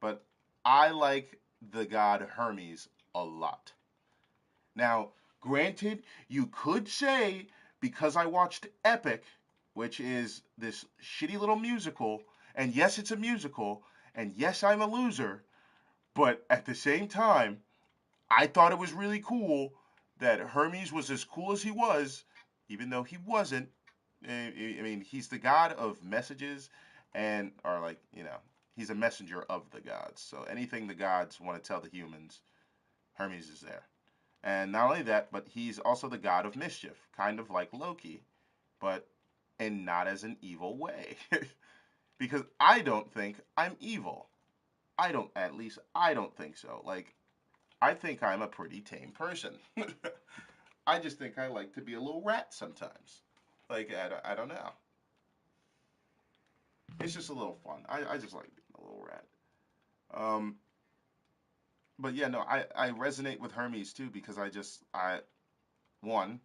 But I like the god Hermes a lot. Now, granted, you could say because I watched Epic, which is this shitty little musical, and yes, it's a musical, and yes, I'm a loser, but at the same time, I thought it was really cool that Hermes was as cool as he was, even though he wasn't. I mean, he's the god of messages, and or like he's a messenger of the gods. So anything the gods want to tell the humans, Hermes is there. And not only that, but he's also the god of mischief, kind of like Loki, but and not as an evil way. Because I don't think I'm evil. At least I don't think so. Like, I think I'm a pretty tame person. I just think I like to be a little rat sometimes. Like, I don't know. It's just a little fun. I just like being a little rat. Um, but yeah, no, I resonate with Hermes too because one,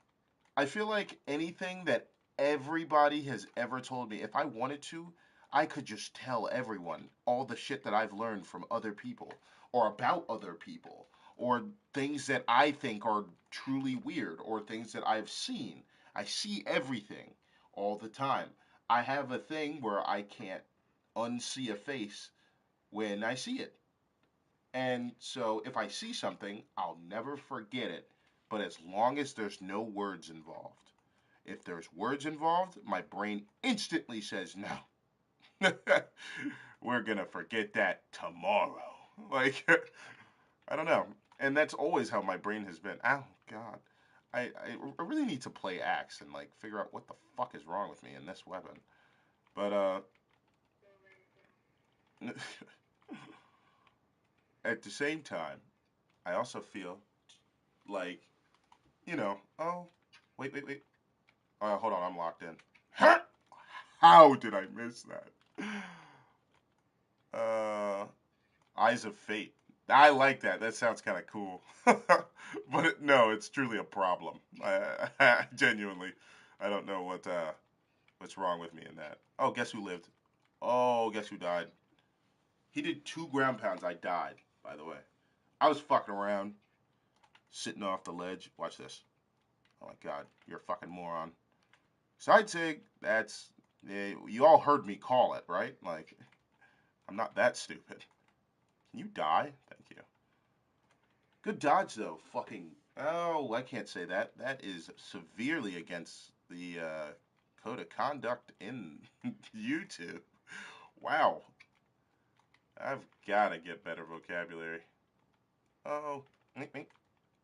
I feel like anything that everybody has ever told me, if I wanted to, I could just tell everyone all the shit that I've learned from other people or about other people or things that I think are truly weird or things that I've seen. I see everything all the time. I have a thing where I can't unsee a face when I see it. And so if I see something, I'll never forget it, but as long as there's no words involved. If there's words involved, my brain instantly says no. We're gonna forget that tomorrow. Like, I don't know. And that's always how my brain has been. Oh, God. I really need to play Axe and, like, figure out what the fuck is wrong with me in this weapon. But, at the same time, I also feel like, oh, wait. Hold on, I'm locked in. How did I miss that? Uh, Eyes of Fate. I like that. That sounds kind of cool. But no, it's truly a problem. Genuinely, I don't know what's wrong with me in that. Oh, guess who lived? Oh, guess who died? He did 2 ground pounds. I died, by the way. I was fucking around, sitting off the ledge. Watch this. Oh my god, you're a fucking moron. Side sig, that's yeah, you all heard me call it, right? Like, I'm not that stupid. Can you die? Thank you. Good dodge though. Fucking oh, I can't say that. That is severely against the code of conduct in YouTube. Wow, I've gotta get better vocabulary. Oh, mink, mink,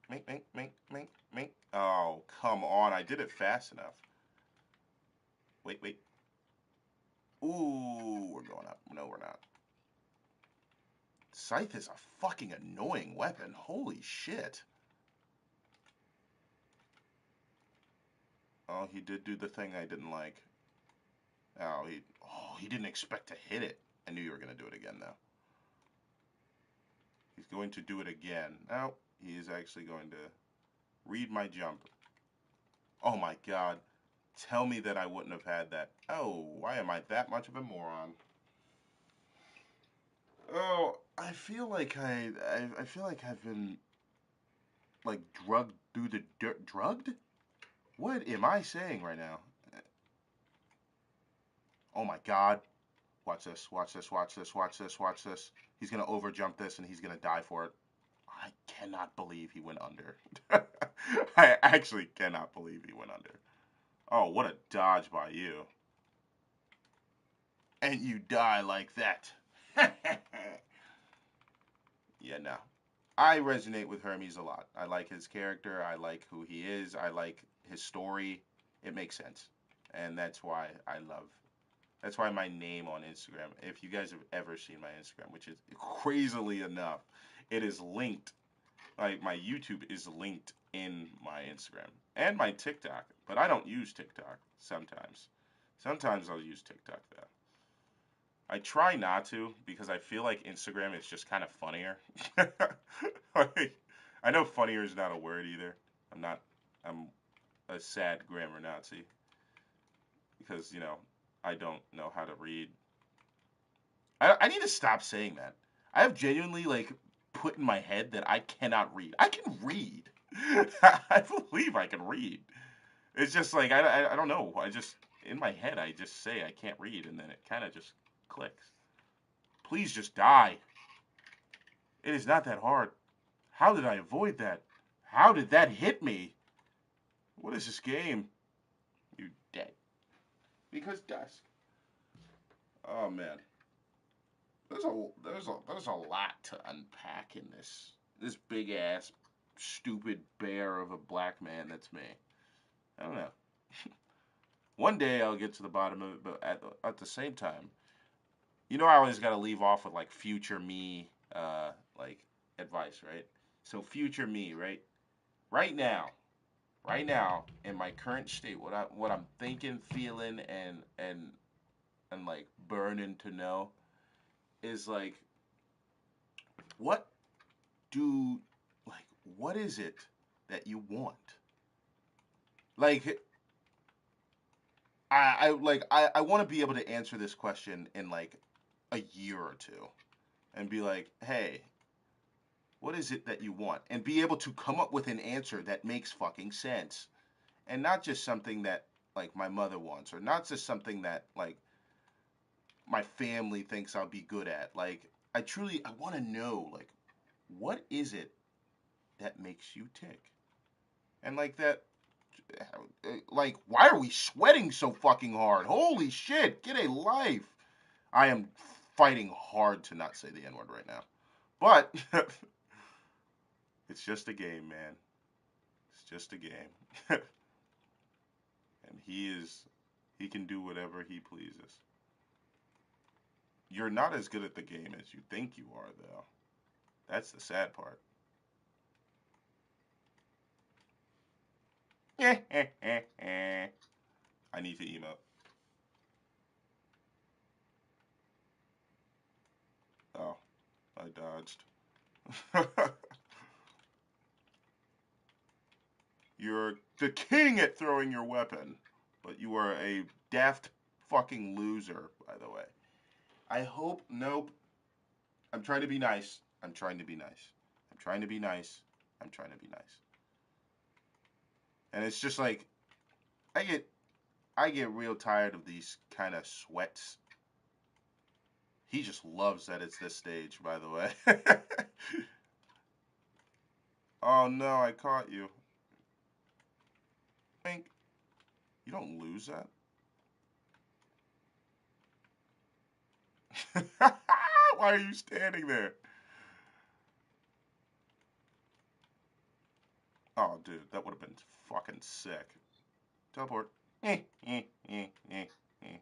mink, mink, mink, mink, mink. Oh, come on! I did it fast enough. Wait. Ooh, we're going up. No, we're not. Scythe is a fucking annoying weapon. Holy shit. Oh, he did do the thing I didn't like. He didn't expect to hit it. I knew you were going to do it again, though. He's going to do it again. No, he is actually going to read my jump. Oh my god. Tell me that I wouldn't have had that. Oh, why am I that much of a moron? Oh, I feel like I feel like I've been like drugged through the dirt. Drugged? What am I saying right now? Oh my god. Watch this, watch this, watch this, watch this, watch this. He's gonna overjump this and he's gonna die for it. I cannot believe he went under. I actually cannot believe he went under. Oh, what a dodge by you. And you die like that. Yeah, no. I resonate with Hermes a lot. I like his character. I like who he is. I like his story. It makes sense, and that's why I love. That's why my name on Instagram. If you guys have ever seen my Instagram, which is crazily enough, it is linked. Like my YouTube is linked in my Instagram and my TikTok, but I don't use TikTok sometimes. Sometimes I'll use TikTok though. I try not to because I feel like Instagram is just kind of funnier. Like, I know funnier is not a word either. I'm not. I'm a sad grammar Nazi because I don't know how to read. I need to stop saying that. I have genuinely like put in my head that I cannot read. I can read. I believe I can read. It's just like I don't know. I just in my head I just say I can't read and then it kind of just clicks. Please just die. It is not that hard. How did I avoid that? How did that hit me? What is this game? You dead. Because dusk. Oh man. There's a lot to unpack in this big ass stupid bear of a black man that's me. I don't know. One day I'll get to the bottom of it, but at the same time, I always got to leave off with like future me, like advice, right? So future me, right? Right now, right now, in my current state, what I'm thinking, feeling, and like burning to know is like, what do like what is it that you want? Like I want to be able to answer this question in like a year or two and be like, hey, what is it that you want? And be able to come up with an answer that makes fucking sense. And not just something that like my mother wants or not just something that like my family thinks I'll be good at. Like I want to know like what is it that makes you tick? And like why are we sweating so fucking hard? Holy shit, get a life. I am fighting hard to not say the N-word right now. But it's just a game, man. It's just a game. And he can do whatever he pleases. You're not as good at the game as you think you are, though. That's the sad part. I need to emote. Oh, I dodged. You're the king at throwing your weapon, but you are a daft fucking loser, by the way. I hope, nope. I'm trying to be nice. I'm trying to be nice. I'm trying to be nice. I'm trying to be nice. And it's just like I get I get real tired of these kind of sweats. He just loves that it's this stage, by the way. Oh no, I caught you. Pink. You don't lose that? Why are you standing there? Oh, dude, that would have been fucking sick. Teleport. Eh, eh, eh, eh, eh.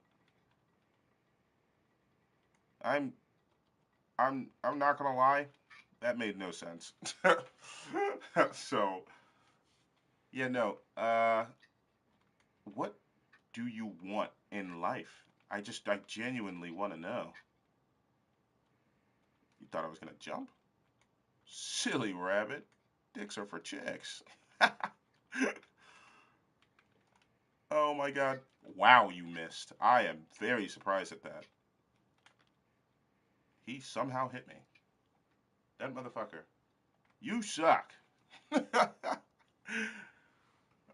I'm I'm not gonna lie, that made no sense. So yeah, no. What do you want in life? I genuinely want to know. You thought I was gonna jump? Silly rabbit. Dicks are for chicks. Oh my god. Wow, you missed. I am very surprised at that. He somehow hit me. That motherfucker. You suck.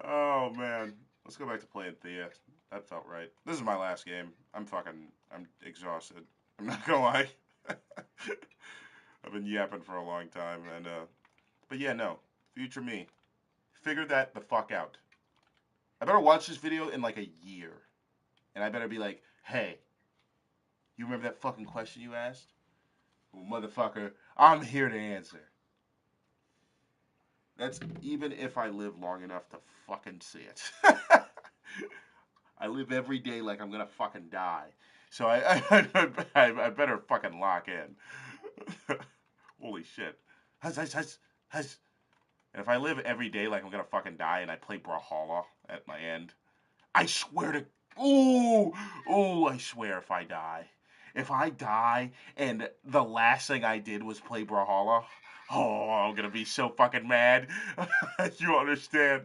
Oh man. Let's go back to playing Thea. That felt right. This is my last game. I'm exhausted. I'm not gonna lie. I've been yapping for a long time and but yeah, no. Future me. Figure that the fuck out. I better watch this video in like a year. And I better be like, hey, you remember that fucking question you asked? Well, motherfucker, I'm here to answer. That's even if I live long enough to fucking see it. I live every day like I'm gonna fucking die. So I better fucking lock in. Holy shit. Has. And if I live every day like I'm gonna fucking die and I play Brawlhalla at my end, I swear to. Ooh! Ooh, I swear if I die. If I die and the last thing I did was play Brawlhalla, oh, I'm gonna be so fucking mad. You understand?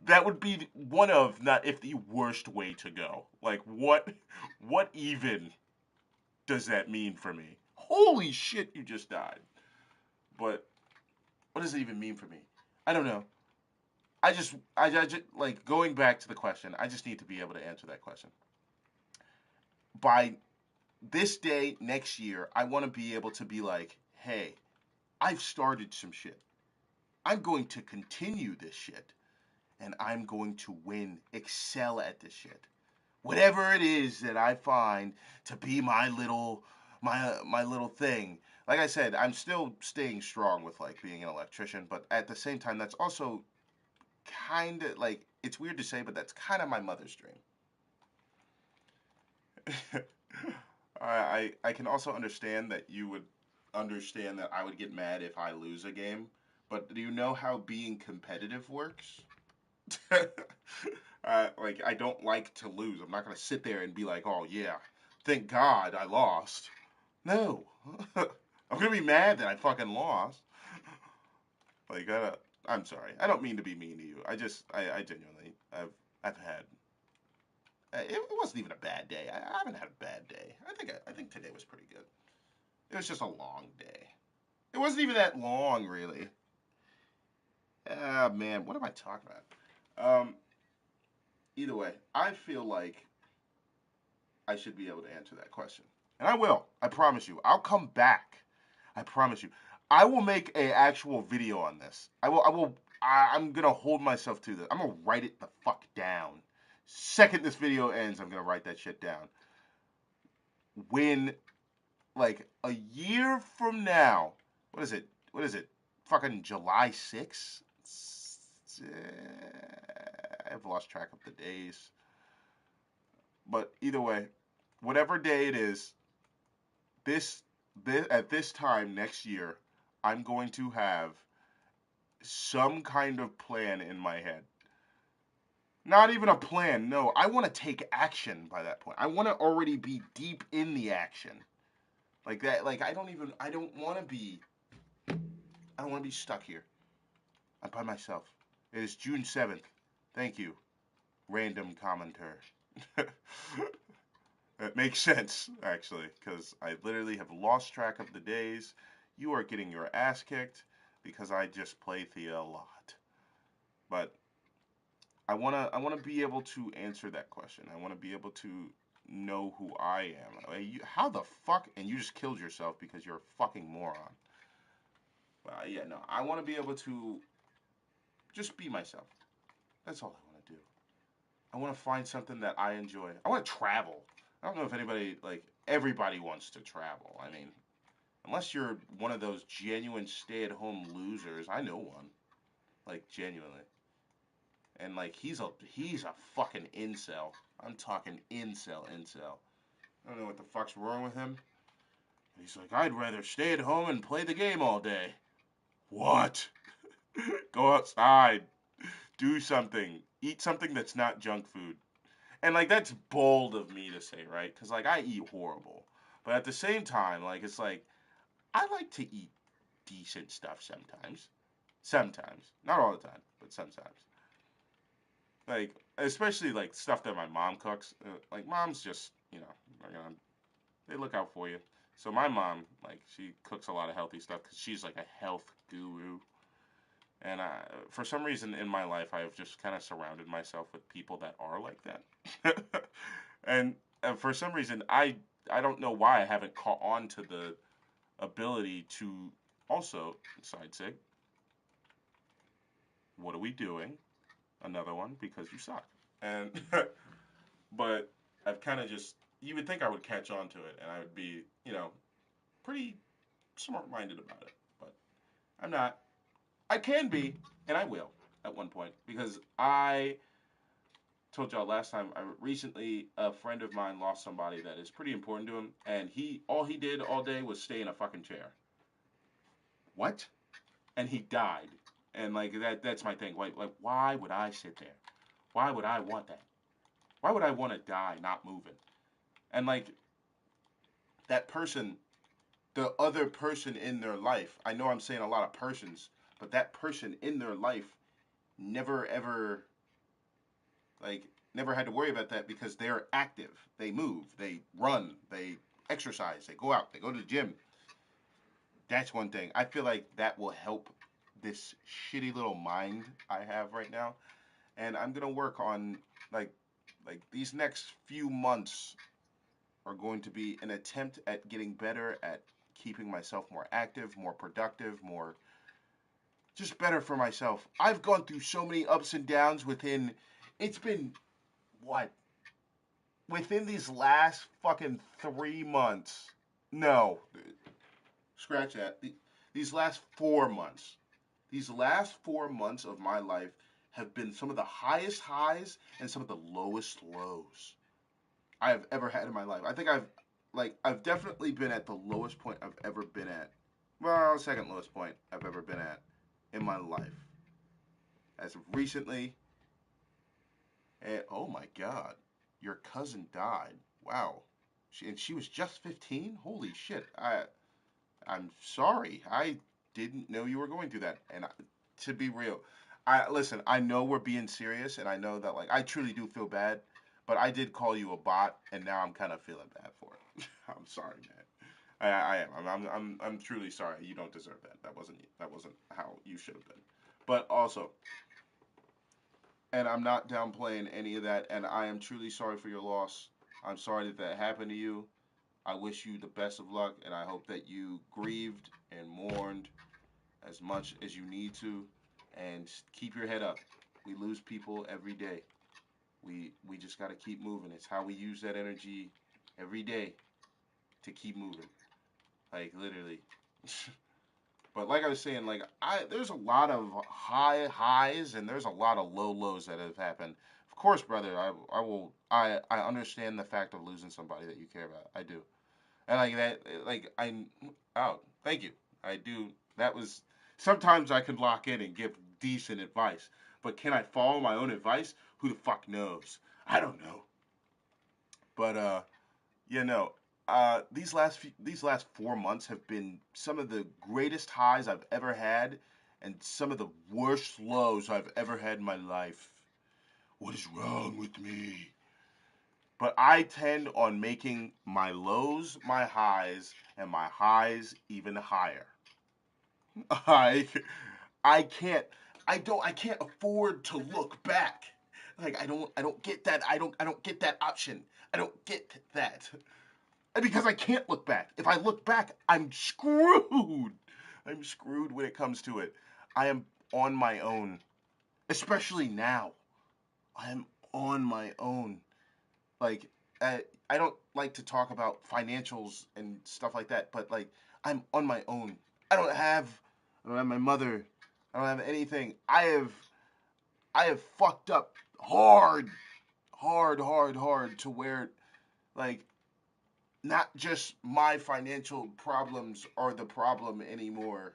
That would be one of, not if the worst way to go. Like, what even does that mean for me? Holy shit, you just died. But what does it even mean for me? I don't know. I just, like, going back to the question, I just need to be able to answer that question. By this day next year, I want to be able to be like, hey, I've started some shit. I'm going to continue this shit, and I'm going to win, excel at this shit. Whatever it is that I find to be my little thing. Like I said, I'm still staying strong with like being an electrician, but at the same time, that's also kind of like, it's weird to say, but that's kind of my mother's dream. I can also understand that you would understand that I would get mad if I lose a game, but do you know how being competitive works? Like, I don't like to lose. I'm not gonna sit there and be like, oh yeah, thank God I lost. No, I'm gonna be mad that I fucking lost. Like, I'm sorry. I don't mean to be mean to you. I genuinely, I've had. It wasn't even a bad day. I haven't had a bad day. I think today was pretty good. It was just a long day. It wasn't even that long, really. Ah, man, what am I talking about? Either way, I feel like I should be able to answer that question, and I will. I promise you. I'll come back. I promise you. I will make a actual video on this. I will. I will. I'm gonna hold myself to this. I'm gonna write it the fuck down. Second this video ends, I'm gonna write that shit down. When, like, a year from now, what is it? What is it? Fucking July 6th? I've lost track of the days. But either way, whatever day it is, this, this at this time next year, I'm going to have some kind of plan in my head. Not even a plan. No, I want to take action by that point. I want to already be deep in the action. Like that, like I don't want to be, I don't want to be stuck here. I'm by myself. It is June 7th. Thank you, random commenter. It makes sense, actually, because I literally have lost track of the days. You are getting your ass kicked because I just play Thea a lot. But I wanna be able to answer that question. I wanna be able to know who I am. How the fuck? And you just killed yourself because you're a fucking moron. Yeah, no. I want to be able to just be myself. That's all I want to do. I want to find something that I enjoy. I want to travel. I don't know if anybody, like, everybody wants to travel. I mean, unless you're one of those genuine stay-at-home losers. I know one. Like, genuinely. And, like, he's a fucking incel. I'm talking incel. I don't know what the fuck's wrong with him. He's like, I'd rather stay at home and play the game all day. What? Go outside. Do something. Eat something that's not junk food. And, like, that's bold of me to say, right? Because, like, I eat horrible. But at the same time, like, it's like, I like to eat decent stuff sometimes. Sometimes. Not all the time, but sometimes. Like, especially, like, stuff that my mom cooks. Like, moms just, they look out for you. So my mom, like, she cooks a lot of healthy stuff because she's, like, a health guru. And for some reason in my life, I have just kind of surrounded myself with people that are like that. and for some reason, I don't know why I haven't caught on to the ability to also, side sig, what are we doing? Another one, because you suck. And, but I've kind of just, you would think I would catch on to it and I would be, pretty smart minded about it. But I'm not. I can be, and I will at one point because I told y'all last time. I recently a friend of mine lost somebody that is pretty important to him, and he all he did all day was stay in a fucking chair. What? And he died. And like that's my thing. Like why would I sit there? Why would I want that? Why would I want to die not moving? And like that person, the other person in their life. I know I'm saying a lot of persons, but that person in their life never ever like never had to worry about that because they're active. They move, they run, they exercise, they go out, they go to the gym. That's one thing. I feel like that will help this shitty little mind I have right now. And I'm gonna work on like these next few months are going to be an attempt at getting better at keeping myself more active, more productive, more just better for myself. I've gone through so many ups and downs within it's been what within these last fucking 3 months. No, scratch that. These last 4 months. These last 4 months of my life have been some of the highest highs and some of the lowest lows I have ever had in my life. I think I've definitely been at the lowest point I've ever been at. Well, second lowest point I've ever been at in my life. As of recently, and oh my god, your cousin died. Wow. And she was just 15? Holy shit. I'm sorry. I didn't know you were going through that. And to be real, I listen. I know we're being serious, and I know that like I truly do feel bad, but I did call you a bot, and now I'm kind of feeling bad for it. I'm sorry, man. I am. I'm truly sorry. You don't deserve that. That wasn't how you should have been. But also, and I'm not downplaying any of that. And I am truly sorry for your loss. I'm sorry that that happened to you. I wish you the best of luck, and I hope that you grieved and mourned as much as you need to, and keep your head up. We lose people every day. We just got to keep moving. It's how we use that energy every day to keep moving. Like literally. But like I was saying, like I there's a lot of high highs and there's a lot of low lows that have happened. Of course, brother, I understand the fact of losing somebody that you care about. I do. And like that, like I, oh, thank you. I do. That was sometimes I can lock in and give decent advice, but can I follow my own advice? Who the fuck knows? I don't know. But yeah, no. These last 4 months have been some of the greatest highs I've ever had, and some of the worst lows I've ever had in my life. What is wrong with me? But I tend on making my lows my highs and my highs even higher. I I can't I can't afford to look back. Like I don't get that I don't get that option. I don't get that. Because I can't look back. If I look back, I'm screwed. I'm screwed when it comes to it. I am on my own, especially now. I am on my own. Like I don't like to talk about financials and stuff like that, but like I'm on my own. I don't have I don't have my mother. I don't have anything. I have fucked up hard, hard to where like not just my financial problems are the problem anymore.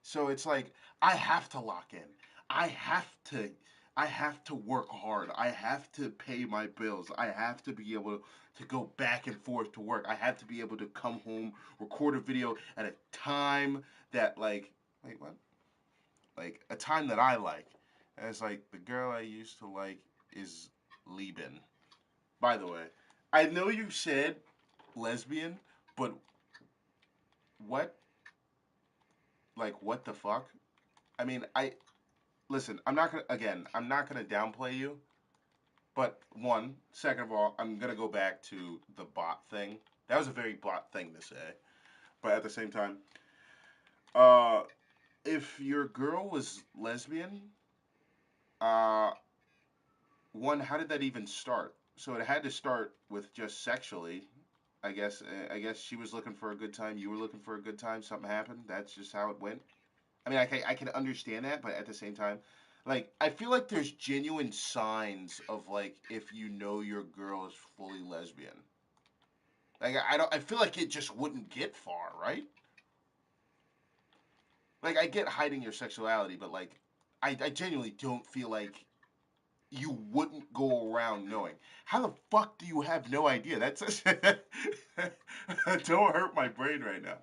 So it's like I have to lock in. I have to I have to work hard. I have to pay my bills. I have to be able to go back and forth to work. I have to be able to come home, record a video at a time that like wait, what? Like a time that I like. And it's like the girl I used to like is leaving. By the way, I know you said lesbian, but what what the fuck? I mean, I listen, I'm not gonna downplay you, but second of all, I'm gonna go back to the bot thing. That was a very bot thing to say, but at the same time, uh, if your girl was lesbian, uh, how did that even start? So it had to start with just sexually. I guess. I guess she was looking for a good time. You were looking for a good time. Something happened. That's just how it went. I mean, I can understand that, but at the same time, like, I feel like there's genuine signs of, like, if you know your girl is fully lesbian. Like, I don't, I feel like it just wouldn't get far, right? Like, I get hiding your sexuality, but, like, I genuinely don't feel like you wouldn't go around knowing. How the fuck do you have no idea? That's don't hurt my brain right now.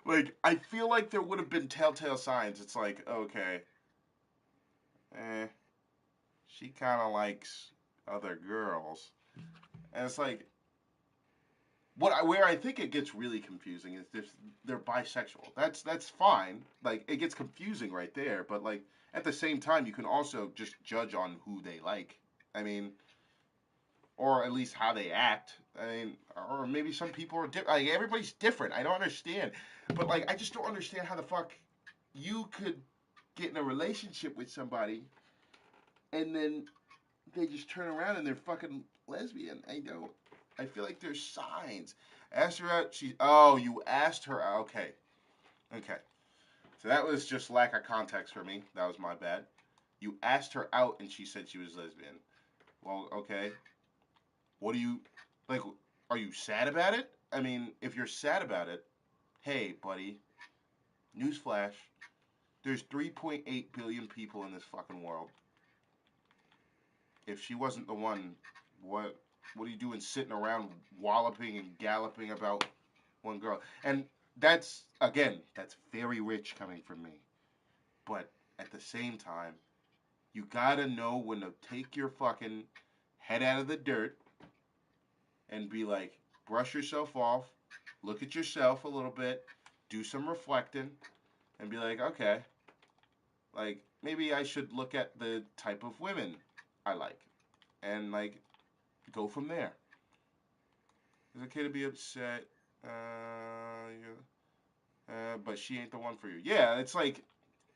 Like, I feel like there would have been telltale signs. It's like, okay, eh, she kind of likes other girls, and it's like, where I think it gets really confusing is if they're bisexual. That's fine. Like, it gets confusing right there, but like at the same time, you can also just judge on who they like. I mean, or at least how they act. I mean, or maybe some people are different. Like, everybody's different. I don't understand, but like I just don't understand how the fuck you could get in a relationship with somebody and then they just turn around and they're fucking lesbian. I don't. I feel like there's signs. Asked her out. She. Oh, you asked her out. Okay. Okay. So that was just lack of context for me. That was my bad. You asked her out and she said she was lesbian. Well, okay. What do you like? Are you sad about it? I mean, if you're sad about it, hey, buddy. Newsflash. There's 3.8 billion people in this fucking world. If she wasn't the one, what what are you doing sitting around walloping and galloping about one girl? And that's again, that's very rich coming from me. But at the same time, you gotta know when to take your fucking head out of the dirt and be like, brush yourself off, look at yourself a little bit, do some reflecting, and be like, okay, like maybe I should look at the type of women I like, and like go from there. It's okay to be upset, but she ain't the one for you. Yeah, it's like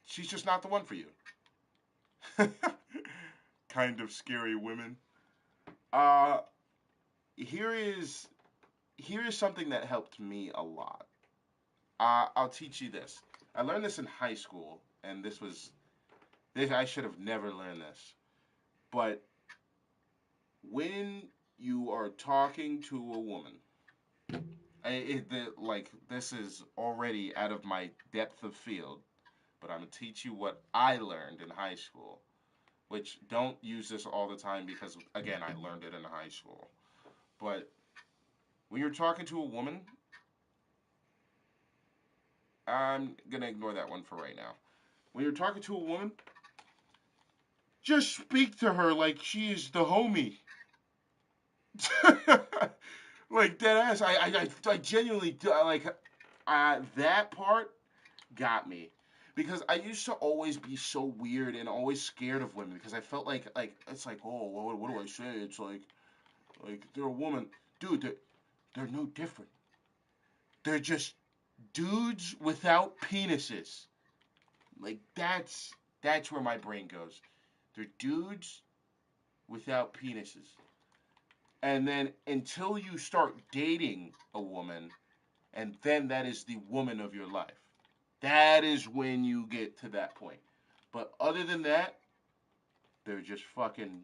she's just not the one for you. Kind of scary women. Uh, here is here is something that helped me a lot. I'll teach you this. I learned this in high school, and this I should have never learned this. But when you are talking to a woman, like this is already out of my depth of field, but I'm gonna teach you what I learned in high school. Which don't use this all the time because again I learned it in high school. But when you're talking to a woman, I'm gonna ignore that one for right now. When you're talking to a woman, just speak to her like she is the homie. Like dead ass. I genuinely like that part got me because I used to always be so weird and always scared of women because I felt like it's like, oh, what do I say? It's like they're a woman, dude. They're no different. They're just dudes without penises. Like that's where my brain goes. They're dudes without penises. And then until you start dating a woman, and then that is the woman of your life. That is when you get to that point. But other than that, they're just fucking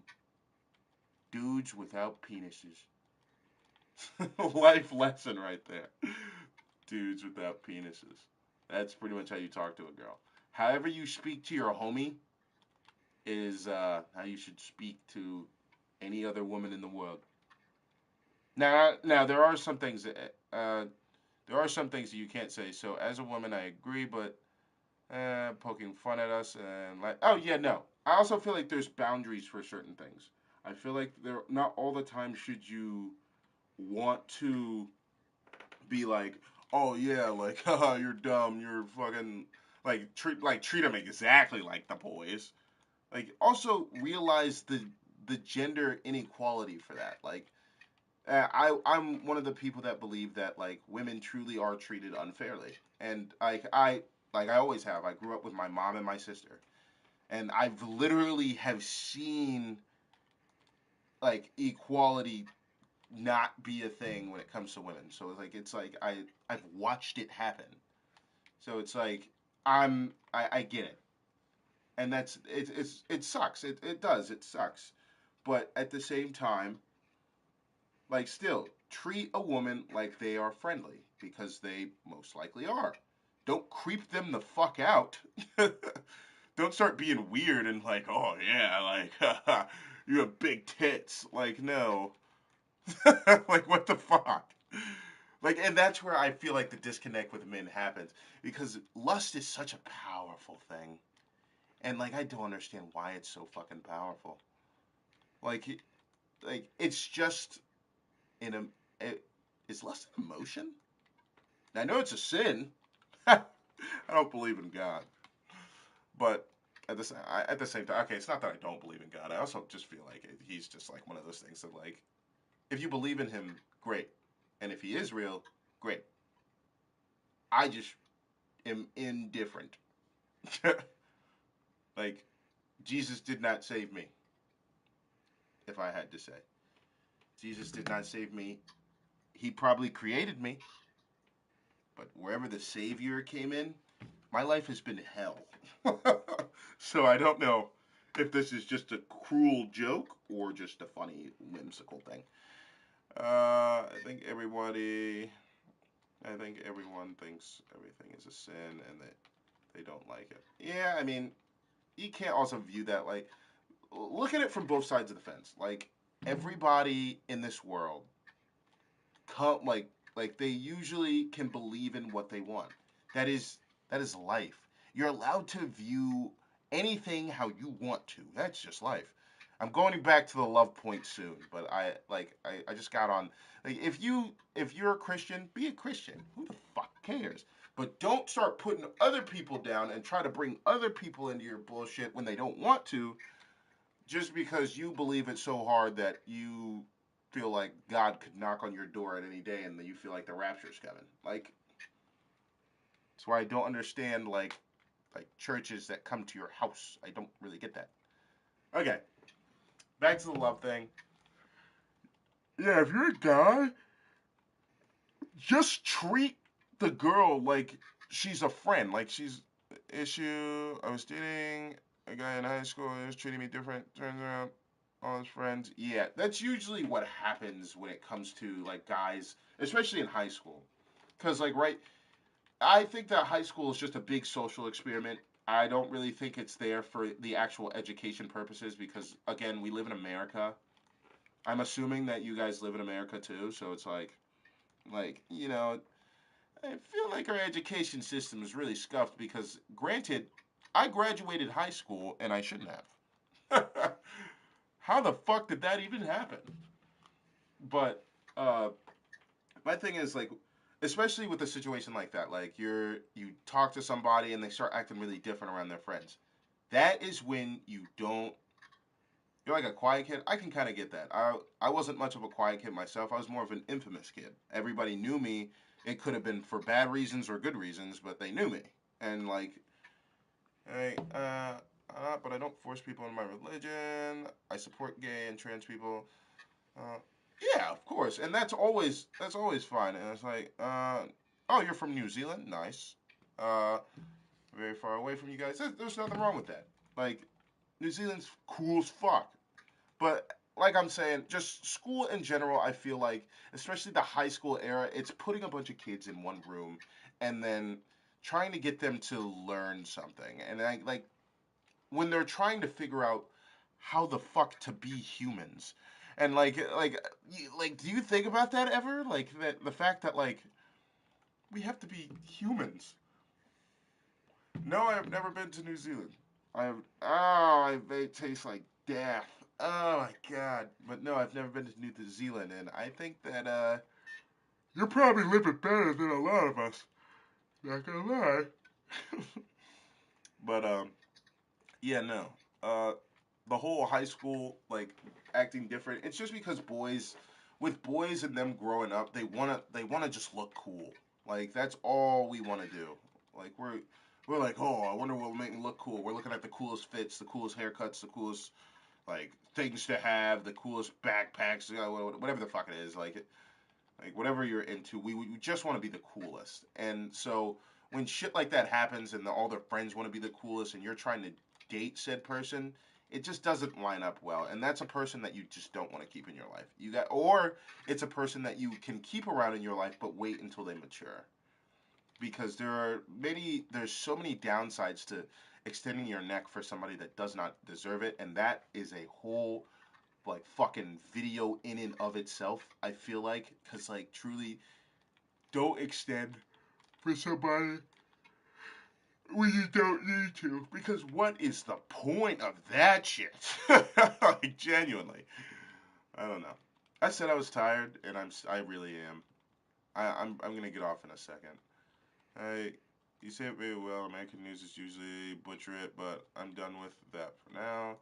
dudes without penises. Life lesson right there. Dudes without penises. That's pretty much how you talk to a girl. However you speak to your homie is how you should speak to any other woman in the world. Now there are some things that you can't say. So as a woman, I agree, but poking fun at us and like, oh yeah, no. I also feel like there's boundaries for certain things. I feel like there not all the time should you want to be like, oh yeah, like, haha, you're dumb, you're fucking treat them exactly like the boys. Like, also realize the gender inequality for that. Like, I'm one of the people that believe that like women truly are treated unfairly, and like I always have. I grew up with my mom and my sister, and I've literally have seen like equality not be a thing when it comes to women. So it's like I've watched it happen. So it's like I get it, and it sucks. It does. It sucks. But at the same time, like, still treat a woman like they are friendly because they most likely are. Don't creep them the fuck out. Don't start being weird and like, oh yeah, like you have big tits. Like, no. Like, what the fuck? Like, and that's where I feel like the disconnect with men happens because lust is such a powerful thing, and like I don't understand why it's so fucking powerful. Like, it's just in a it, is lust an emotion? I know it's a sin. I don't believe in God, but at the same time, okay, it's not that I don't believe in God. I also just feel like he's just like one of those things that like if you believe in him, great, and if he is real, great. I just am indifferent. Like, Jesus did not save me, if I had to say. Jesus did not save me. He probably created me, but wherever the Savior came in, my life has been hell. So I don't know if this is just a cruel joke or just a funny, whimsical thing. I think everyone thinks everything is a sin and that they don't like it. Yeah, I mean, you can't also view that like look at it from both sides of the fence. Like everybody in this world come like they usually can believe in what they want. That is that is life. You're allowed to view anything how you want to. That's just life. I'm going back to the love point soon, but I just got on like if you're a Christian, be a Christian. Who the fuck cares? But don't start putting other people down and try to bring other people into your bullshit when they don't want to, just because you believe it so hard that you feel like God could knock on your door at any day and then you feel like the rapture's coming. Like that's why I don't understand like churches that come to your house. I don't really get that. Okay, back to the love thing. Yeah, if you're a guy, just treat the girl like she's a friend. Like she's issue. I was dating a guy in high school and he was treating me different. Turns out all his friends. Yeah, that's usually what happens when it comes to like guys, especially in high school. Cause like right, I think that high school is just a big social experiment. I don't really think it's there for the actual education purposes because again, we live in America. I'm assuming that you guys live in America too, so it's like I feel like our education system is really scuffed because granted, I graduated high school and I shouldn't have. How the fuck did that even happen? But uh my thing is like especially with a situation like that, like you talk to somebody and they start acting really different around their friends. That is when you don't you're like a quiet kid. I can kind of get that. I wasn't much of a quiet kid myself. I was more of an infamous kid. Everybody knew me. It could have been for bad reasons or good reasons, but they knew me. And like, hey, but I don't force people in my religion. I support gay and trans people. Uh, yeah, of course, and that's always fine. And it's like, oh, you're from New Zealand, nice. Uh, very far away from you guys. There's nothing wrong with that. Like, New Zealand's cool as fuck. But like I'm saying, just school in general, I feel like, especially the high school era, it's putting a bunch of kids in one room and then trying to get them to learn something. And like when they're trying to figure out how the fuck to be humans. And do you think about that ever? Like that the fact that like we have to be humans. No, I have never been to New Zealand. I have. Oh, they taste like death. Oh my god. But no, I've never been to New Zealand, and I think that you're probably living better than a lot of us. Not gonna lie. But yeah, no. Uh, the whole high school like acting different. It's just because with boys and them growing up, they wanna just look cool. Like that's all we want to do. Like we're like, oh, I wonder what will make me look cool. We're looking at the coolest fits, the coolest haircuts, the coolest like things to have, the coolest backpacks, whatever the fuck it is. Like whatever you're into, we just want to be the coolest. And so when shit like that happens and all their friends want to be the coolest and you're trying to date said person, it just doesn't line up well. And that's a person that you just don't want to keep in your life. Or it's a person that you can keep around in your life, but wait until they mature. Because there's so many downsides to extending your neck for somebody that does not deserve it, and that is a whole like fucking video in and of itself. I feel like, because like truly, don't extend for somebody when you don't need to. Because what is the point of that shit? Like genuinely, I don't know. I said I was tired, and I really am. I'm gonna get off in a second. I You say it very well. American news is usually butcher it, but I'm done with that for now.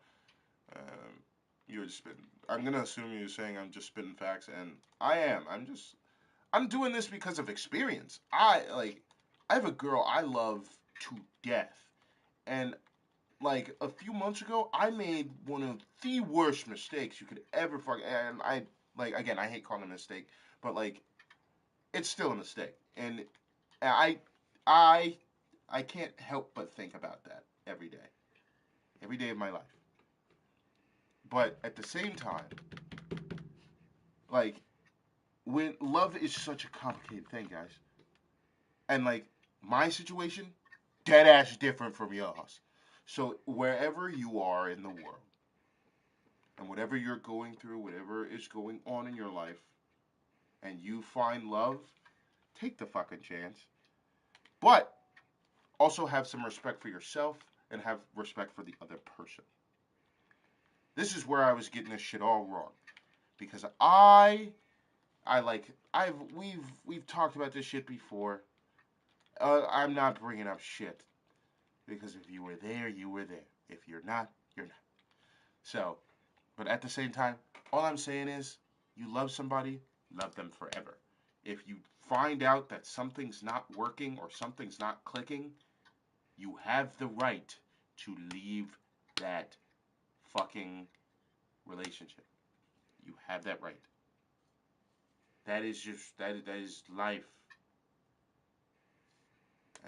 Um, you were just spitting. I'm gonna assume you're saying I'm just spitting facts, and I am. I'm doing this because of experience. I have a girl I love to death, and like a few months ago, I made one of the worst mistakes you could ever fuck. And I like again, I hate calling it a mistake, but like it's still a mistake, and I I I can't help but think about that every day of my life. But at the same time, like when love is such a complicated thing, guys, and like my situation, dead ass different from yours. So wherever you are in the world, and whatever you're going through, whatever is going on in your life, and you find love, take the fucking chance. But also have some respect for yourself and have respect for the other person. This is where I was getting this shit all wrong because I like we've talked about this shit before. I'm not bringing up shit because if you were there, you were there. If you're not, you're not. So, but at the same time, all I'm saying is, you love somebody, love them forever. If you find out that something's not working or something's not clicking, you have the right to leave that fucking relationship. You have that right. That is life.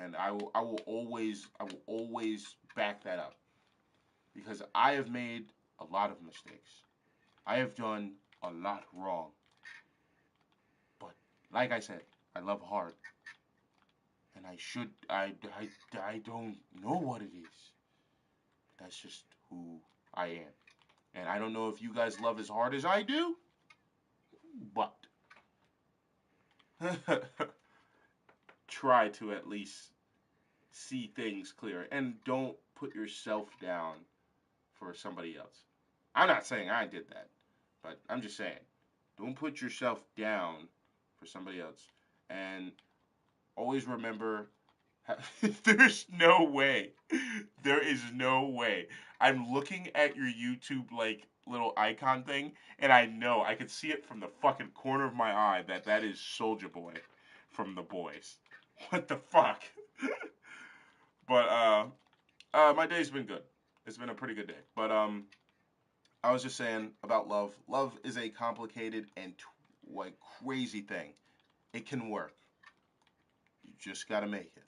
And I will always back that up because I have made a lot of mistakes. I have done a lot wrong. But like I said, I love hard. And I don't know what it is. That's just who I am. And I don't know if you guys love as hard as I do, but try to at least see things clear and don't put yourself down for somebody else. I'm not saying I did that, but I'm just saying don't put yourself down for somebody else. And always remember there's no way. There is no way. I'm looking at your YouTube like little icon thing, and I know I can see it from the fucking corner of my eye that that is Soldier Boy from The Boys. What the fuck? But my day's been good. It's been a pretty good day. But I was just saying about love. Love is a complicated and like crazy thing. It can work. You just gotta make it.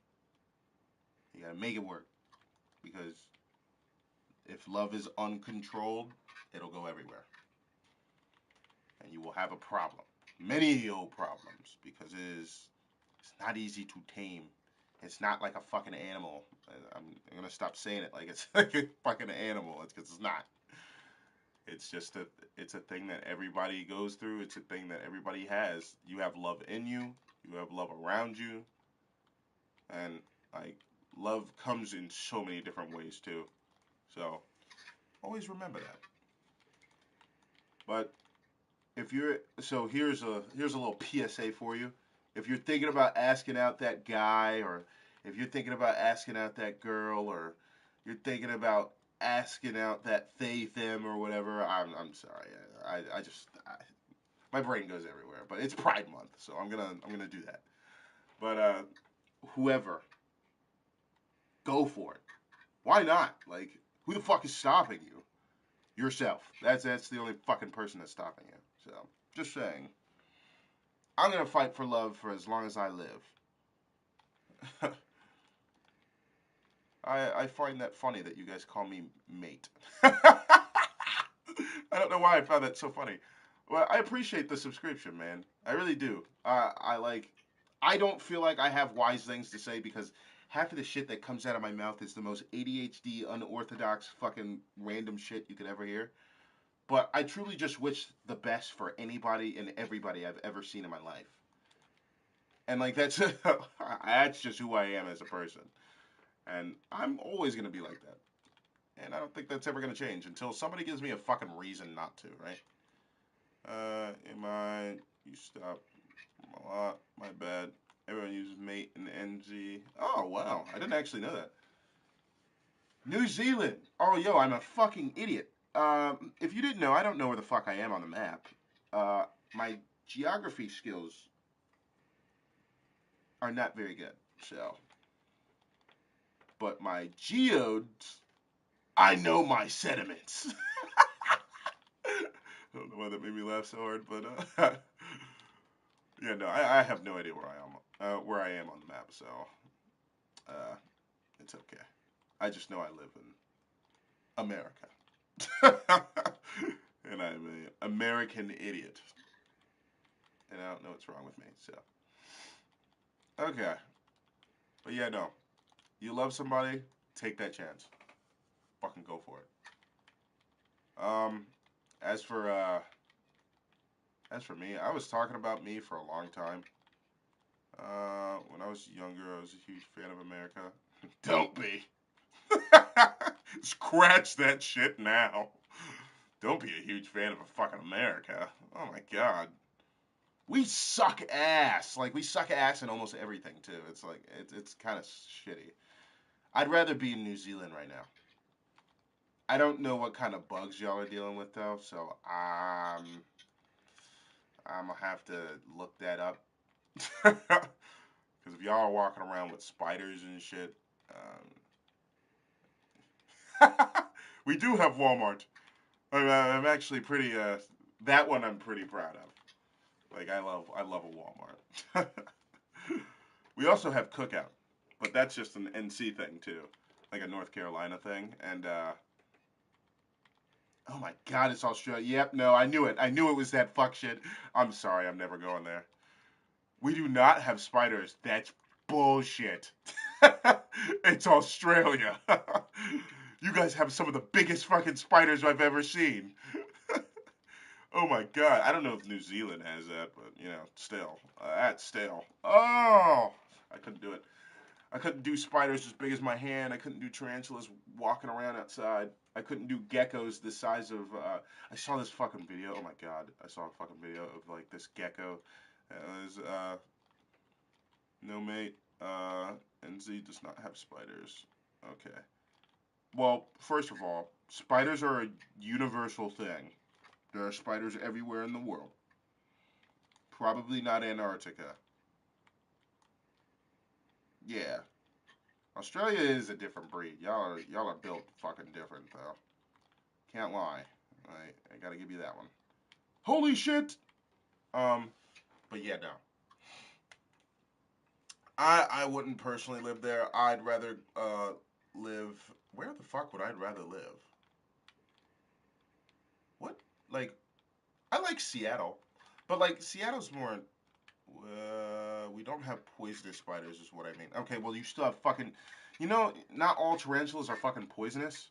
You gotta make it work because if love is uncontrolled, it'll go everywhere, and you will have a problem. Many old problems because it's not easy to tame. It's not like a fucking animal. I'm gonna stop saying it like it's like a fucking animal. It's because it's not. It's just it's a thing that everybody goes through. It's a thing that everybody has. You have love in you. You have love around you, and like love comes in so many different ways too. So always remember that. But if you're so here's a little PSA for you. If you're thinking about asking out that guy, or if you're thinking about asking out that girl, or you're thinking about asking out that they them or whatever, I'm sorry. My brain goes everywhere. But it's Pride Month, so I'm gonna do that. But whoever, go for it. Why not? Like, who the fuck is stopping you? Yourself. That's the only fucking person that's stopping you. So, just saying. I'm gonna fight for love for as long as I live. I find that funny that you guys call me mate. I don't know why I found that so funny. Well, I appreciate the subscription, man. I really do. I like. I don't feel like I have wise things to say because half of the shit that comes out of my mouth is the most ADHD, unorthodox, fucking random shit you could ever hear. But I truly just wish the best for anybody and everybody I've ever seen in my life. And like that's that's just who I am as a person. And I'm always gonna be like that. And I don't think that's ever gonna change until somebody gives me a fucking reason not to, right? Am I? You stop a lot. My bad. Everyone uses mate and NG. Oh wow, I didn't actually know that. New Zealand. Oh yo, I'm a fucking idiot. If you didn't know, I don't know where the fuck I am on the map. My geography skills are not very good. So, but my geodes, I know my sediments. I don't know why that made me laugh so hard, but yeah, no, I have no idea where I am on the map, so uh, it's okay. I just know I live in America, and I'm an American idiot, and I don't know what's wrong with me. So okay, but yeah, no, you love somebody, take that chance, fucking go for it. Um, as for uh, as for me, I was talking about me for a long time. When I was younger, I was a huge fan of America. Don't be. Scratch that shit now. Don't be a huge fan of a fucking America. Oh my god. We suck ass. Like we suck ass in almost everything too. It's like it's kind of shitty. I'd rather be in New Zealand right now. I don't know what kind of bugs y'all are dealing with though, so I'm gonna have to look that up. Because if y'all are walking around with spiders and shit, we do have Walmart. I'm actually pretty. That one I'm pretty proud of. Like I love a Walmart. We also have Cookout, but that's just an NC thing too, like a North Carolina thing. And oh my God, it's Australia. Yep, no, I knew it. I knew it was that fuck shit. I'm sorry, I'm never going there. We do not have spiders. That's bullshit. It's Australia. You guys have some of the biggest fucking spiders I've ever seen. Oh my god. I don't know if New Zealand has that, but you know, still. That's still. Oh! I couldn't do it. I couldn't do spiders as big as my hand. I couldn't do tarantulas walking around outside. I couldn't do geckos the size of. I saw this fucking video. Oh my god. I saw a fucking video of like this gecko. It was no mate. NZ does not have spiders. Okay. Well, first of all, spiders are a universal thing. There are spiders everywhere in the world. Probably not Antarctica. Yeah. Australia is a different breed. Y'all are built fucking different though. Can't lie. I gotta give you that one. Holy shit! Um, but yeah, no. I wouldn't personally live there. I'd rather live. Where the fuck would I rather live? What? Like I like Seattle, but like Seattle's more. We don't have poisonous spiders, is what I mean. Okay, well you still have fucking. You know, not all tarantulas are fucking poisonous,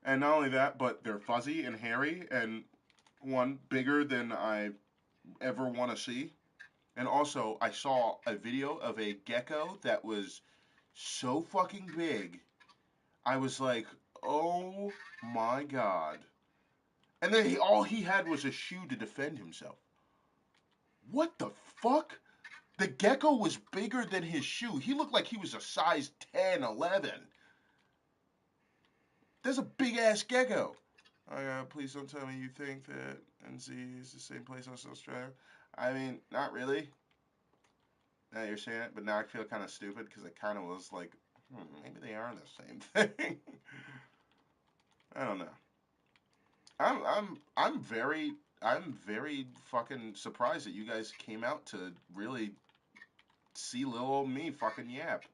and not only that, but they're fuzzy and hairy, and one bigger than I ever want to see. And also, I saw a video of a gecko that was so fucking big. I was like, oh my god. And then all he had was a shoe to defend himself. What the fuck? The gecko was bigger than his shoe. He looked like he was a size 10, 11. There's a big ass gecko. Please don't tell me you think that NZ is the same place as Australia. I mean, not really. Now you're saying it, but now I feel kind of stupid because it kind of was like, maybe they are the same thing. I don't know. I'm very fucking surprised that you guys came out to really see little old me fucking yap.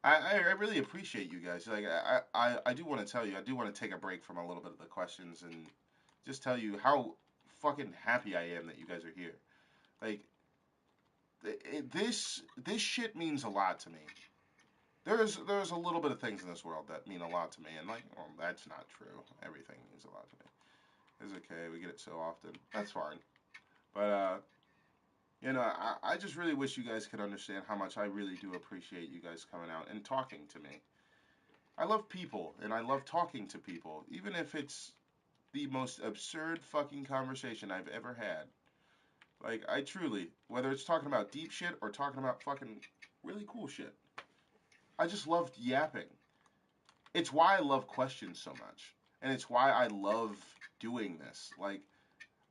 I really appreciate you guys. Like I do want to tell you, I do want to take a break from a little bit of the questions and just tell you how fucking happy I am that you guys are here. Like this shit means a lot to me. There's a little bit of things in this world that mean a lot to me, and like, well, that's not true. Everything means a lot to me. It's okay. We get it so often. That's fine. But I just really wish you guys could understand how much I really do appreciate you guys coming out and talking to me. I love people, and I love talking to people, even if it's the most absurd fucking conversation I've ever had. Like, I truly, whether it's talking about deep shit or talking about fucking really cool shit, I just loved yapping. It's why I love questions so much, and it's why I love doing this. Like,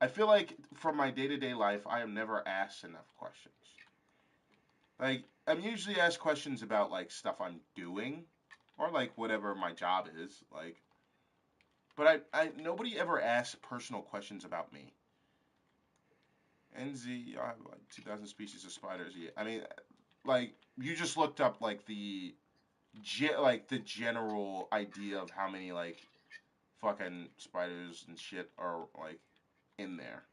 I feel like from my day to day life, I am never asked enough questions. Like, I'm usually asked questions about like stuff I'm doing, or like whatever my job is. Like, but I nobody ever asks personal questions about me. NZ, I have like 2,000 species of spiders. Yeah, I mean, like you just looked up like like the general idea of how many like fucking spiders and shit are like in there.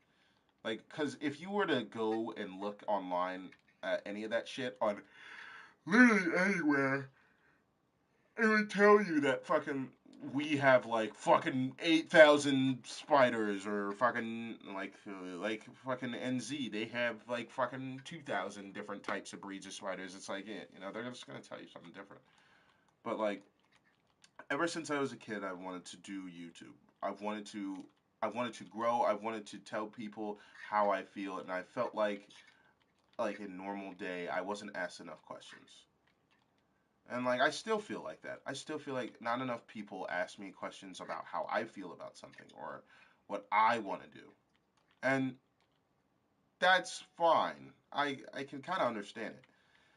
Like, cause if you were to go and look online at any of that shit on literally anywhere, it would tell you that fucking we have like fucking 8,000 spiders or fucking like fucking NZ. They have like fucking 2,000 different types of breeds of spiders. It's like, yeah, they're just gonna tell you something different. But like, ever since I was a kid, I wanted to do YouTube. I've wanted to. I wanted to grow. I wanted to tell people how I feel, and I felt like a normal day, I wasn't asked enough questions. And like I still feel like that. I still feel like not enough people ask me questions about how I feel about something or what I want to do. And that's fine. I can kind of understand it.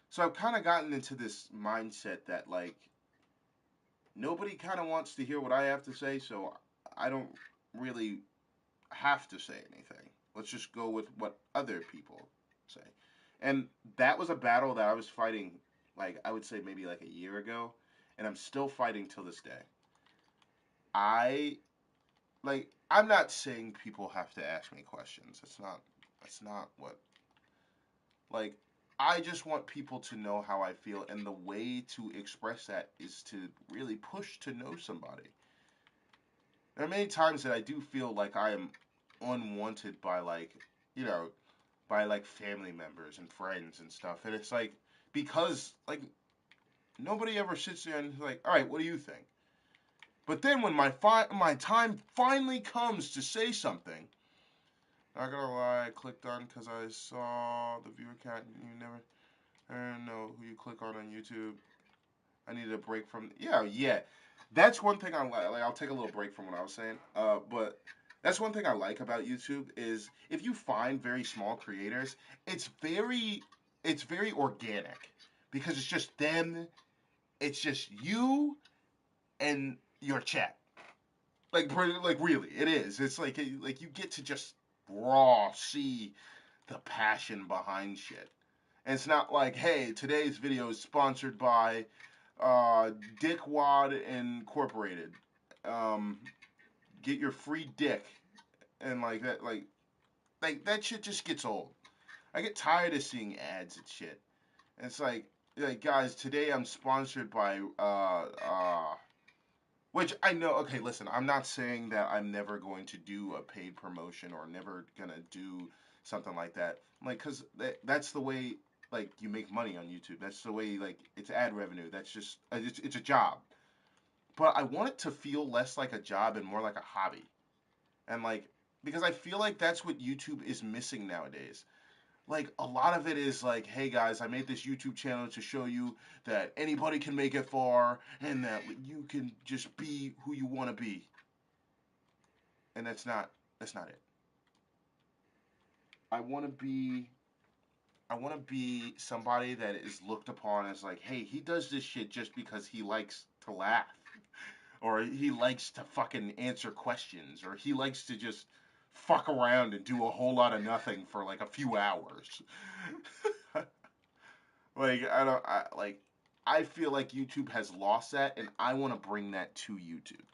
So I've kind of gotten into this mindset that like nobody kind of wants to hear what I have to say, so I don't really have to say anything. Let's just go with what other people say. And that was a battle that I was fighting, like, I would say maybe like a year ago, and I'm still fighting till this day. I, I'm not saying people have to ask me questions. That's not what, like, I just want people to know how I feel, and the way to express that is to really push to know somebody. There are many times that I do feel like I am unwanted by you know, by like family members and friends and stuff. And it's like because like nobody ever sits there and is like, all right, what do you think? But then when my time finally comes to say something, not gonna lie, I clicked on because I saw the viewer count. And you never, I don't know who you click on YouTube. I needed a break from. Yeah. That's one thing I like. Like I'll take a little break from what I was saying. But that's one thing I like about YouTube is if you find very small creators, it's very it's very organic because it's just them. It's just you and your chat. Like really, it is. It's like you get to just raw see the passion behind shit. And it's not like, hey, today's video is sponsored by Dickwad Incorporated. Um, get your free dick and like that shit just gets old. I get tired of seeing ads and shit. And it's like guys, today I'm sponsored by which I know. Okay, listen, I'm not saying that I'm never going to do a paid promotion or never gonna do something like that. Like, cause that's the way like you make money on YouTube. That's the way like it's ad revenue. That's just it's a job. But I want it to feel less like a job and more like a hobby. And like because I feel like that's what YouTube is missing nowadays. Like a lot of it is like, hey guys, I made this YouTube channel to show you that anybody can make it far and that you can just be who you want to be. And that's not it. I want to be I want to be somebody that is looked upon as like, hey, he does this shit just because he likes to laugh or he likes to fucking answer questions or he likes to just fuck around and do a whole lot of nothing for like a few hours. Like I don't I like I feel like YouTube has lost that, and I want to bring that to YouTube.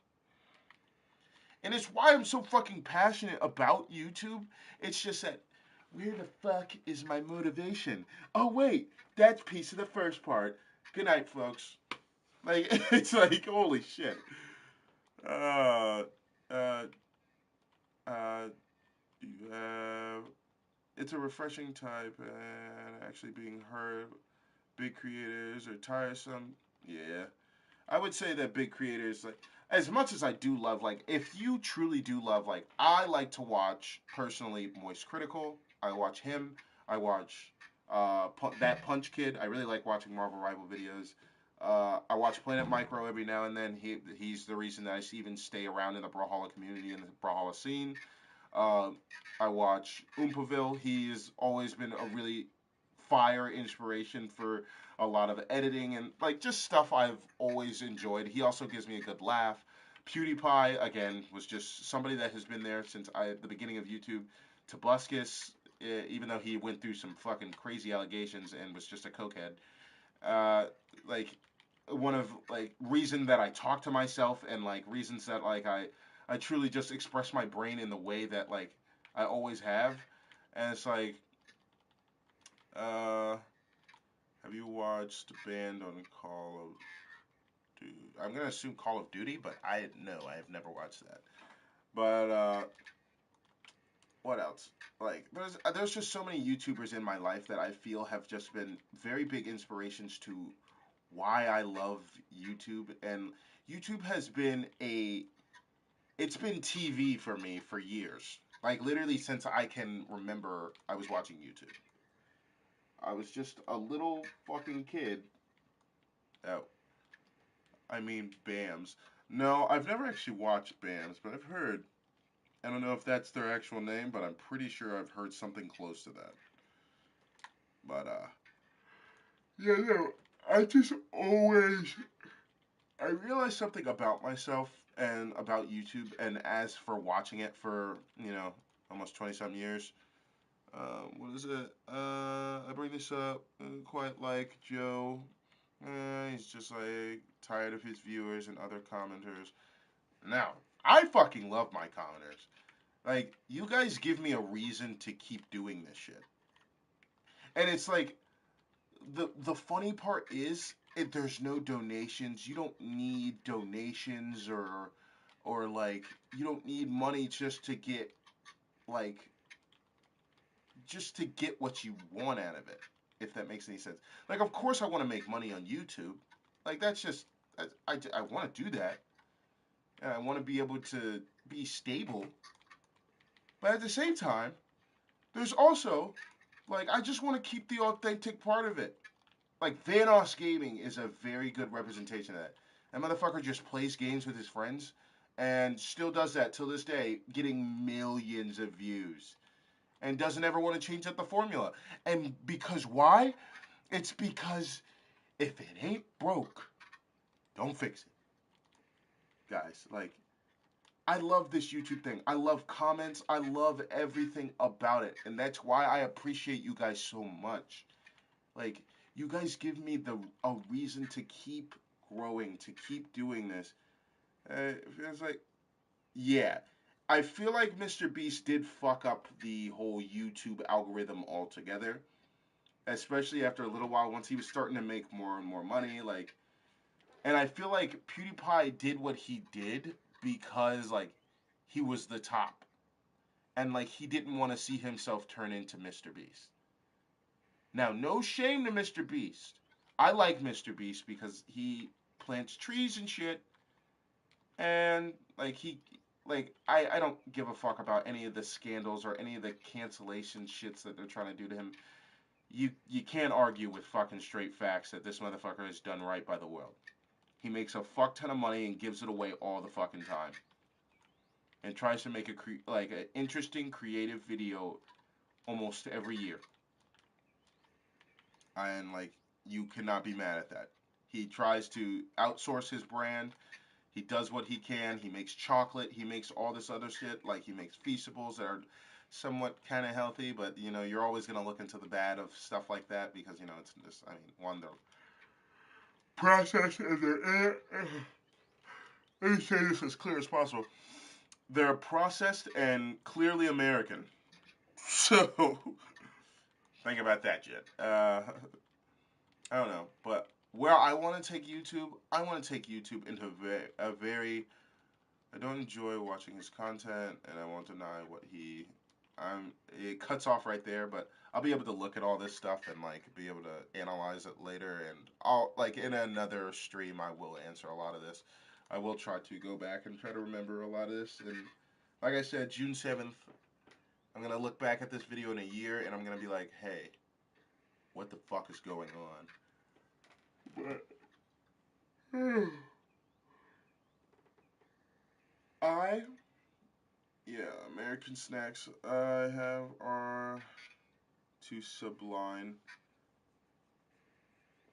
And it's why I'm so fucking passionate about YouTube. It's just that, where the fuck is my motivation? Oh, wait, that's piece of the first part. Good night, folks. Like, it's like, holy shit. Uh, uh, uh, it's a refreshing type, and actually being heard. Big creators are tiresome. Yeah. I would say that big creators, like, as much as I do love, like, if you truly do love, like, I like to watch, personally, Moist Critical. I watch him. I watch that Punch Kid. I really like watching Marvel Rival videos. I watch Planet Micro every now and then. He's the reason that I even stay around in the Brawlhalla community and the Brawlhalla scene. Uh, I watch Oompaville. He's always been a really fire inspiration for a lot of editing and like just stuff I've always enjoyed. He also gives me a good laugh. PewDiePie again was just somebody that has been there since the beginning of YouTube. Tobuscus, even though he went through some fucking crazy allegations and was just a cokehead, uh, like one of like reason that I talk to myself and like reasons that like I truly just express my brain in the way that like I always have, and it's like uh have you watched Band on Call of Duty? I'm gonna assume Call of Duty, but I have never watched that. But what else? Like there's just so many YouTubers in my life that I feel have just been very big inspirations to why I love YouTube, and YouTube has been it's been TV for me for years. Like literally since I can remember I was watching YouTube. I was just a little fucking kid. Oh, I mean BAMs. No, I've never actually watched BAMs, but I've heard. I don't know if that's their actual name, but I'm pretty sure I've heard something close to that. But yeah, no, I just always I realized something about myself and about YouTube, and as for watching it for almost 20 some years. What is it? I bring this up quite like Joe. He's just like tired of his viewers and other commenters. Now, I fucking love my commenters. Like, you guys give me a reason to keep doing this shit. And it's like, the funny part is, there's no donations. You don't need donations or like, you don't need money like, just to get what you want out of it, if that makes any sense. Like, of course, I want to make money on YouTube. Like, that's just, I want to do that. And I want to be able to be stable. But at the same time, there's also, like, I just want to keep the authentic part of it. Like, Vanoss Gaming is a very good representation of that. That motherfucker just plays games with his friends and still does that till this day, getting millions of views. And doesn't ever want to change up the formula. And because why? It's because if it ain't broke, don't fix it. Guys, like, I love this YouTube thing. I love comments. I love everything about it. And that's why I appreciate you guys so much. Like, you guys give me a reason to keep growing, to keep doing this. It feels like, yeah. I feel like Mr. Beast did fuck up the whole YouTube algorithm altogether. Especially after a little while, once he was starting to make more and more money. Like, and I feel like PewDiePie did what he did because, like, he was the top. And, like, he didn't want to see himself turn into Mr. Beast. Now, no shame to Mr. Beast. I like Mr. Beast because he plants trees and shit. And, like, I don't give a fuck about any of the scandals or any of the cancellation shits that they're trying to do to him. You can't argue with fucking straight facts that this motherfucker has done right by the world. He makes a fuck ton of money and gives it away all the fucking time. And tries to make an interesting, creative video almost every year. And, like, you cannot be mad at that. He tries to outsource his brand. He does what he can. He makes chocolate. He makes all this other shit. Like, he makes Feastables that are somewhat kind of healthy, but, you're always going to look into the bad of stuff like that because, it's just, I mean, one, processed and they're let me say this as clear as possible. They're processed and clearly American. So think about that, Jet. I don't know, but where I want to take YouTube, I want to take YouTube into a very. I don't enjoy watching his content, and I won't deny what he. It cuts off right there, but I'll be able to look at all this stuff and like be able to analyze it later, and I'll like in another stream I will answer a lot of this. I will try to go back and try to remember a lot of this, and like I said, June 7th, I'm gonna look back at this video in a year, and I'm gonna be like, hey, what the fuck is going on? But I yeah, American snacks I have are too sublime.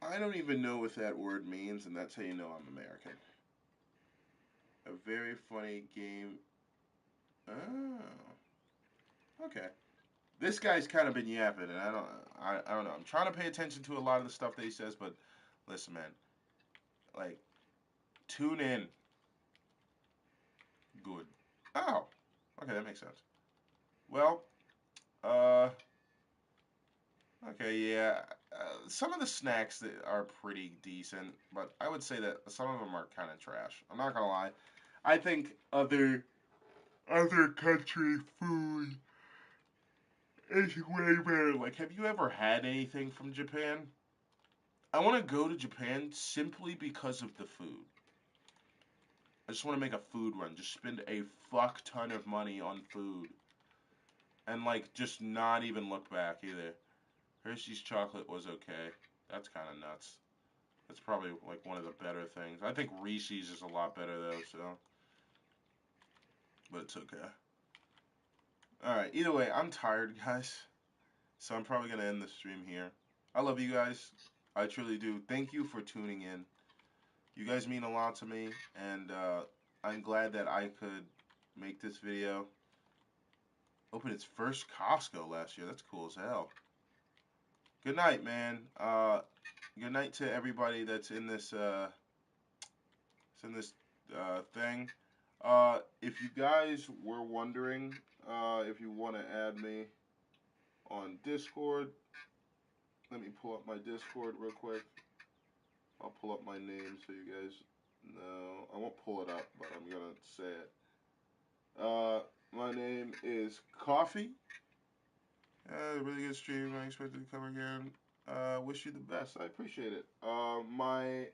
I don't even know what that word means, and that's how you know I'm American. A very funny game. Oh, okay. This guy's kind of been yapping, and I don't know. I'm trying to pay attention to a lot of the stuff that he says, but listen, man, like, tune in. Good. Oh, okay, that makes sense. Well, uh, okay, yeah. Some of the snacks that are pretty decent, but I would say that some of them are kind of trash. I'm not gonna lie. I think other country food is way better. Like, have you ever had anything from Japan? I want to go to Japan simply because of the food. I just want to make a food run. Just spend a fuck ton of money on food. And, like, just not even look back either. Hershey's chocolate was okay. That's kind of nuts. That's probably, like, one of the better things. I think Reese's is a lot better, though, so. But it's okay. Alright, either way, I'm tired, guys. So I'm probably going to end the stream here. I love you guys. I truly do. Thank you for tuning in. You guys mean a lot to me, and I'm glad that I could make this video. Open its first Costco last year. That's cool as hell. Good night, man. Good night to everybody that's in this thing. If you guys were wondering if you want to add me on Discord, let me pull up my Discord real quick. I'll pull up my name so you guys know. I won't pull it up, but I'm gonna say it. My name is Coffee. Really good stream. I expected to come again. Wish you the best. I appreciate it. My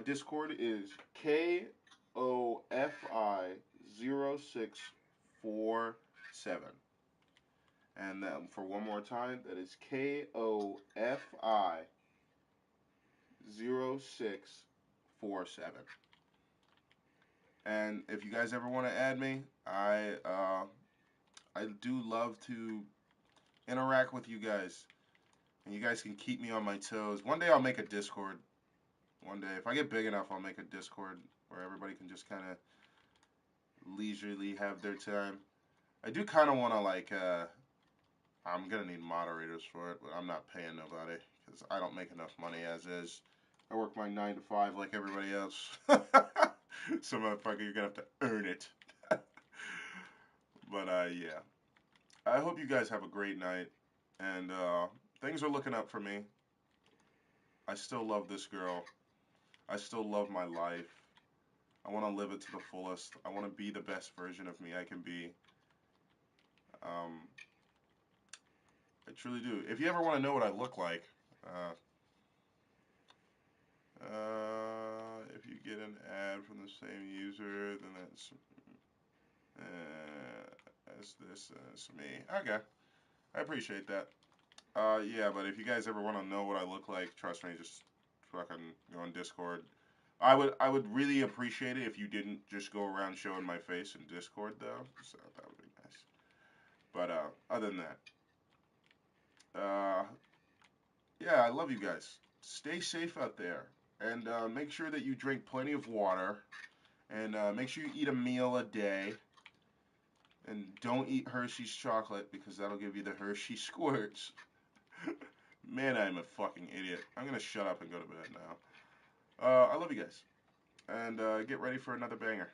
Discord is KOFI0647. And for one more time, that is KOFI0647. And if you guys ever want to add me, I do love to interact with you guys. And you guys can keep me on my toes. One day I'll make a Discord. One day, if I get big enough, I'll make a Discord where everybody can just kind of leisurely have their time. I do kind of want to, like, I'm going to need moderators for it, but I'm not paying nobody because I don't make enough money as is. I work my 9 to 5 like everybody else. So, motherfucker, you're going to have to earn it. But, yeah. I hope you guys have a great night. And, things are looking up for me. I still love this girl. I still love my life. I want to live it to the fullest. I want to be the best version of me I can be. I truly do. If you ever want to know what I look like, if you get an ad from the same user, then that's me. Okay, I appreciate that. Yeah, but if you guys ever want to know what I look like, trust me, just fucking go on Discord. I would really appreciate it if you didn't just go around showing my face in Discord, though. So that would be nice. But other than that, yeah, I love you guys. Stay safe out there, and make sure that you drink plenty of water, and make sure you eat a meal a day. And don't eat Hershey's chocolate because that'll give you the Hershey squirts. Man, I'm a fucking idiot. I'm gonna shut up and go to bed now. I love you guys. And get ready for another banger.